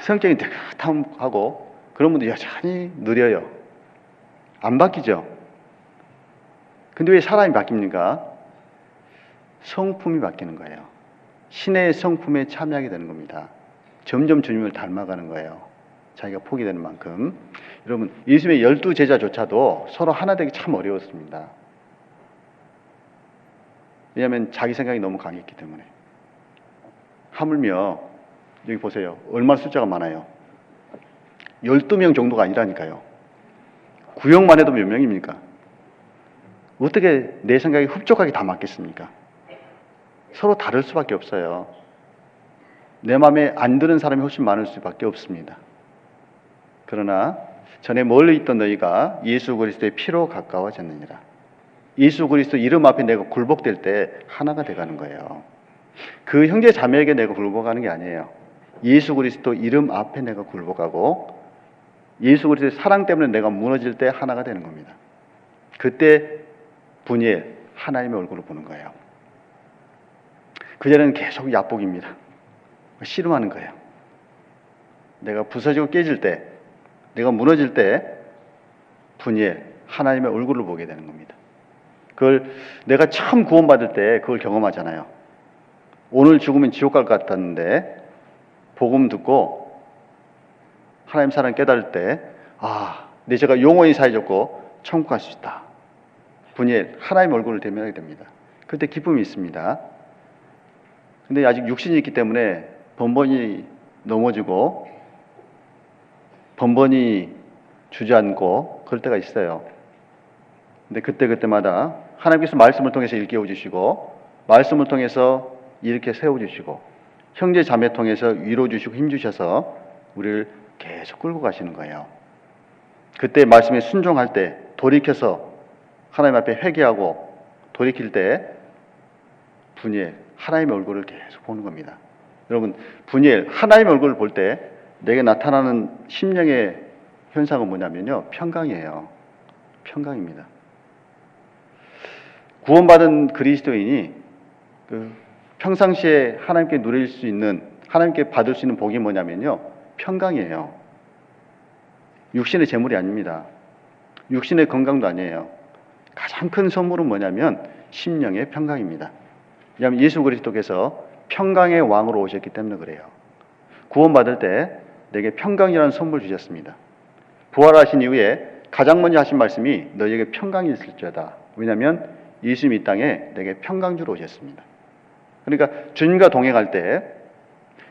성격이 느긋하고 그런 분도 여전히 느려요. 안 바뀌죠? 근데 왜 사람이 바뀝니까? 성품이 바뀌는 거예요. 신의 성품에 참여하게 되는 겁니다. 점점 주님을 닮아가는 거예요. 자기가 포기되는 만큼. 여러분, 예수님의 12제자조차도 서로 하나 되기 참 어려웠습니다. 왜냐하면 자기 생각이 너무 강했기 때문에. 하물며 여기 보세요. 얼마나 숫자가 많아요. 12명 정도가 아니라니까요. 구역만 해도 몇 명입니까? 어떻게 내 생각이 흡족하게 다 맞겠습니까? 서로 다를 수밖에 없어요. 내 마음에 안 드는 사람이 훨씬 많을 수밖에 없습니다. 그러나 전에 멀리 있던 너희가 예수 그리스도의 피로 가까워졌느니라. 예수 그리스도 이름 앞에 내가 굴복될 때 하나가 돼가는 거예요. 그 형제 자매에게 내가 굴복하는 게 아니에요. 예수 그리스도 이름 앞에 내가 굴복하고 예수 그리스도의 사랑 때문에 내가 무너질 때 하나가 되는 겁니다. 그때 분이엘 하나님의 얼굴을 보는 거예요. 그전에는 계속 야복입니다. 씨름하는 거예요. 내가 부서지고 깨질 때, 내가 무너질 때 분이엘 하나님의 얼굴을 보게 되는 겁니다. 그걸 내가 처음 구원받을 때 그걸 경험하잖아요. 오늘 죽으면 지옥 갈 것 같았는데 복음 듣고 하나님 사랑 깨달을 때 내 죄가 영원히 사해졌고 천국 갈 수 있다. 분이엘 하나님 얼굴을 대면하게 됩니다. 그때 기쁨이 있습니다. 근데 아직 육신이 있기 때문에 번번이 넘어지고 번번이 주저앉고 그럴 때가 있어요. 근데 그때마다 하나님께서 말씀을 통해서 일깨워 주시고 말씀을 통해서 이렇게 세워 주시고 형제 자매 통해서 위로 주시고 힘 주셔서 우리를 계속 끌고 가시는 거예요. 그때 말씀에 순종할 때 돌이켜서 하나님 앞에 회개하고 돌이킬 때 분이엘 하나님의 얼굴을 계속 보는 겁니다. 여러분, 분이엘 하나님의 얼굴을 볼 때 내게 나타나는 심령의 현상은 뭐냐면요, 평강이에요. 평강입니다. 구원받은 그리스도인이 평상시에 하나님께 누릴 수 있는, 하나님께 받을 수 있는 복이 뭐냐면요, 평강이에요. 육신의 재물이 아닙니다. 육신의 건강도 아니에요. 가장 큰 선물은 뭐냐면 심령의 평강입니다. 왜냐하면 예수 그리스도께서 평강의 왕으로 오셨기 때문에 그래요. 구원받을 때 내게 평강이라는 선물 주셨습니다. 부활하신 이후에 가장 먼저 하신 말씀이 너희에게 평강이 있을지어다. 왜냐하면 예수님이 이 땅에 내게 평강 주러 오셨습니다. 그러니까 주님과 동행할 때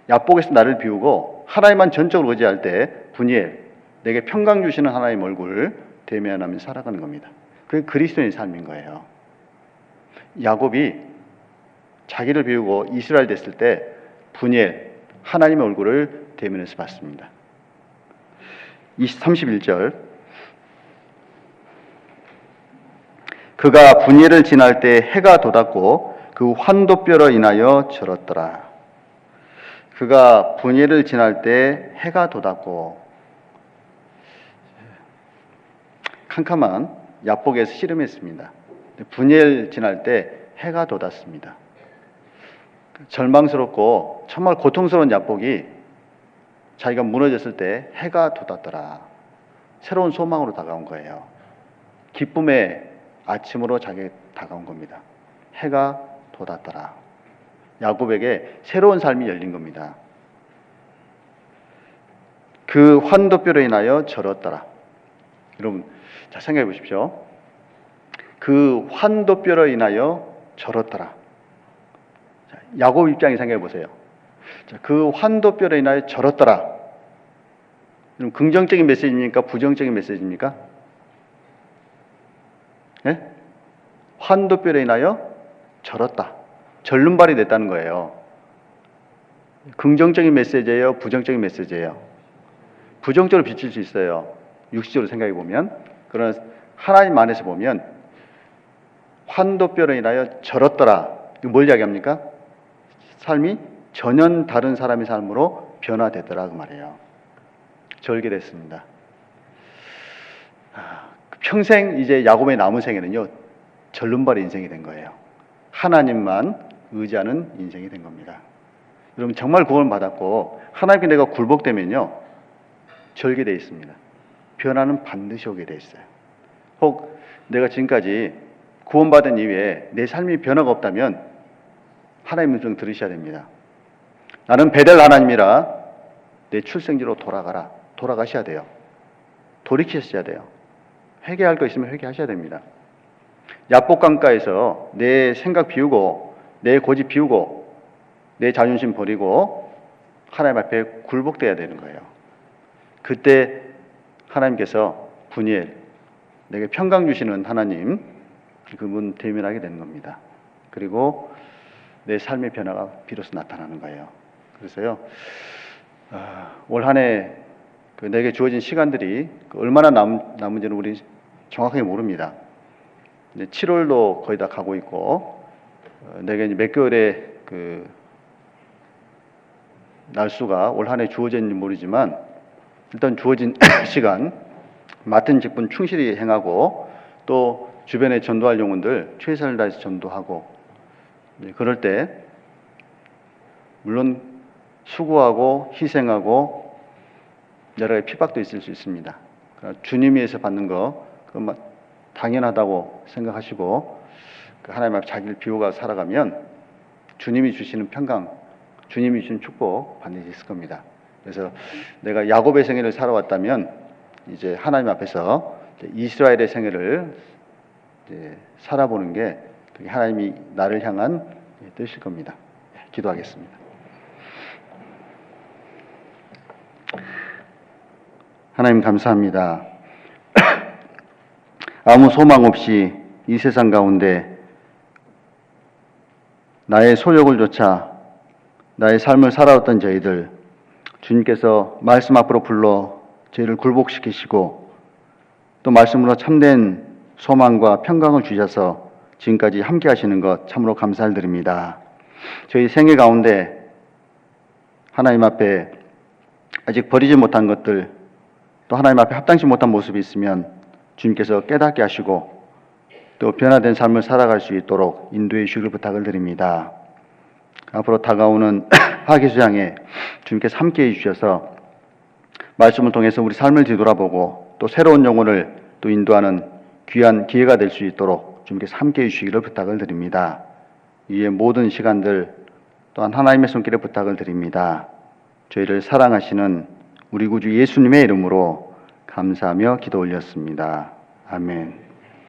야복에서 나를 비우고 하나님만 전적으로 의지할 때 분이엘 내게 평강 주시는 하나님 얼굴을 대면하며 살아가는 겁니다. 그게 그리스도인의 삶인 거예요. 야곱이 자기를 비우고 이스라엘 됐을 때 분이엘 하나님의 얼굴을 대면해서 봤습니다. 31절 그가 분이엘을 지날 때 해가 돋았고 그 환도뼈로 인하여 절었더라. 그가 분이엘을 지날 때 해가 돋았고 캄캄한 야복에서 씨름했습니다. 분이엘 지날 때 해가 돋았습니다. 절망스럽고 정말 고통스러운 야복이 자기가 무너졌을 때 해가 돋았더라. 새로운 소망으로 다가온 거예요. 기쁨의 아침으로 자기에게 다가온 겁니다. 해가 돋았더라. 야곱에게 새로운 삶이 열린 겁니다. 그 환도뼈로 인하여 절었더라. 여러분, 자 생각해 보십시오. 그 환도뼈로 인하여 절었더라. 자, 야곱 입장에 생각해 보세요. 자, 그 환도뼈로 인하여 절었더라. 그럼 긍정적인 메시지입니까? 부정적인 메시지입니까? 네? 환도뼈로 인하여 절었다. 절름발이 됐다는 거예요. 긍정적인 메시지예요? 부정적인 메시지예요? 부정적으로 비칠 수 있어요. 육시적으로 생각해 보면. 그러나 하나님 안에서 보면 환도뼈로 인하여 절었더라. 이거 뭘 이야기합니까? 삶이 전혀 다른 사람의 삶으로 변화되더라 그 말이에요. 절개됐습니다. 평생 이제 야곱의 남은 생에는요 절름발의 인생이 된 거예요. 하나님만 의지하는 인생이 된 겁니다. 여러분 정말 구원을 받았고 하나님께 내가 굴복되면요 절개되어 있습니다. 변화는 반드시 오게 되어 있어요. 혹 내가 지금까지 구원받은 이후에 내 삶이 변화가 없다면 하나님의 음성 들으셔야 됩니다. 나는 베델 하나님이라 내 출생지로 돌아가라. 돌아가셔야 돼요. 돌이키셔야 돼요. 회개할 거 있으면 회개하셔야 됩니다. 야복강가에서 내 생각 비우고 내 고집 비우고 내 자존심 버리고 하나님 앞에 굴복돼야 되는 거예요. 그때 하나님께서 분이엘, 내게 평강 주시는 하나님, 그분 대면하게 되는 겁니다. 그리고 내 삶의 변화가 비로소 나타나는 거예요. 그래서요, 올 한 해 내게 주어진 시간들이 얼마나 남은지는 우리 정확하게 모릅니다. 7월도 거의 다 가고 있고, 내게 이제 몇 개월의 날수가 올 한 해 주어졌는지 모르지만, 일단 주어진 시간, 맡은 직분 충실히 행하고, 또 주변에 전도할 영혼들 최선을 다해서 전도하고, 그럴 때, 물론 수고하고 희생하고 여러 가지 핍박도 있을 수 있습니다. 그러나 주님이 위해서 받는 거, 그건 당연하다고 생각하시고, 하나님 앞에 자기를 비우고 살아가면 주님이 주시는 평강, 주님이 주신 축복 반드시 있을 겁니다. 그래서 내가 야곱의 생애를 살아왔다면 이제 하나님 앞에서 이스라엘의 생애를 이제 살아보는 게 그게 하나님이 나를 향한 뜻일 겁니다. 기도하겠습니다. 하나님 감사합니다. 아무 소망 없이 이 세상 가운데 나의 소욕을 좇아 나의 삶을 살아왔던 저희들, 주님께서 말씀 앞으로 불러 저희를 굴복시키시고 또 말씀으로 참된 소망과 평강을 주셔서 지금까지 함께 하시는 것 참으로 감사를 드립니다. 저희 생애 가운데 하나님 앞에 아직 버리지 못한 것들, 또 하나님 앞에 합당치 못한 모습이 있으면 주님께서 깨닫게 하시고 또 변화된 삶을 살아갈 수 있도록 인도해 주시길 부탁을 드립니다. 앞으로 다가오는 하기수양에 주님께서 함께해 주셔서 말씀을 통해서 우리 삶을 뒤돌아보고 또 새로운 영혼을 또 인도하는 귀한 기회가 될 수 있도록 주님께서 함께해 주시기를 부탁을 드립니다. 이의 모든 시간들 또한 하나님의 손길에 부탁을 드립니다. 저희를 사랑하시는 우리 구주 예수님의 이름으로 감사하며 기도 올렸습니다. 아멘.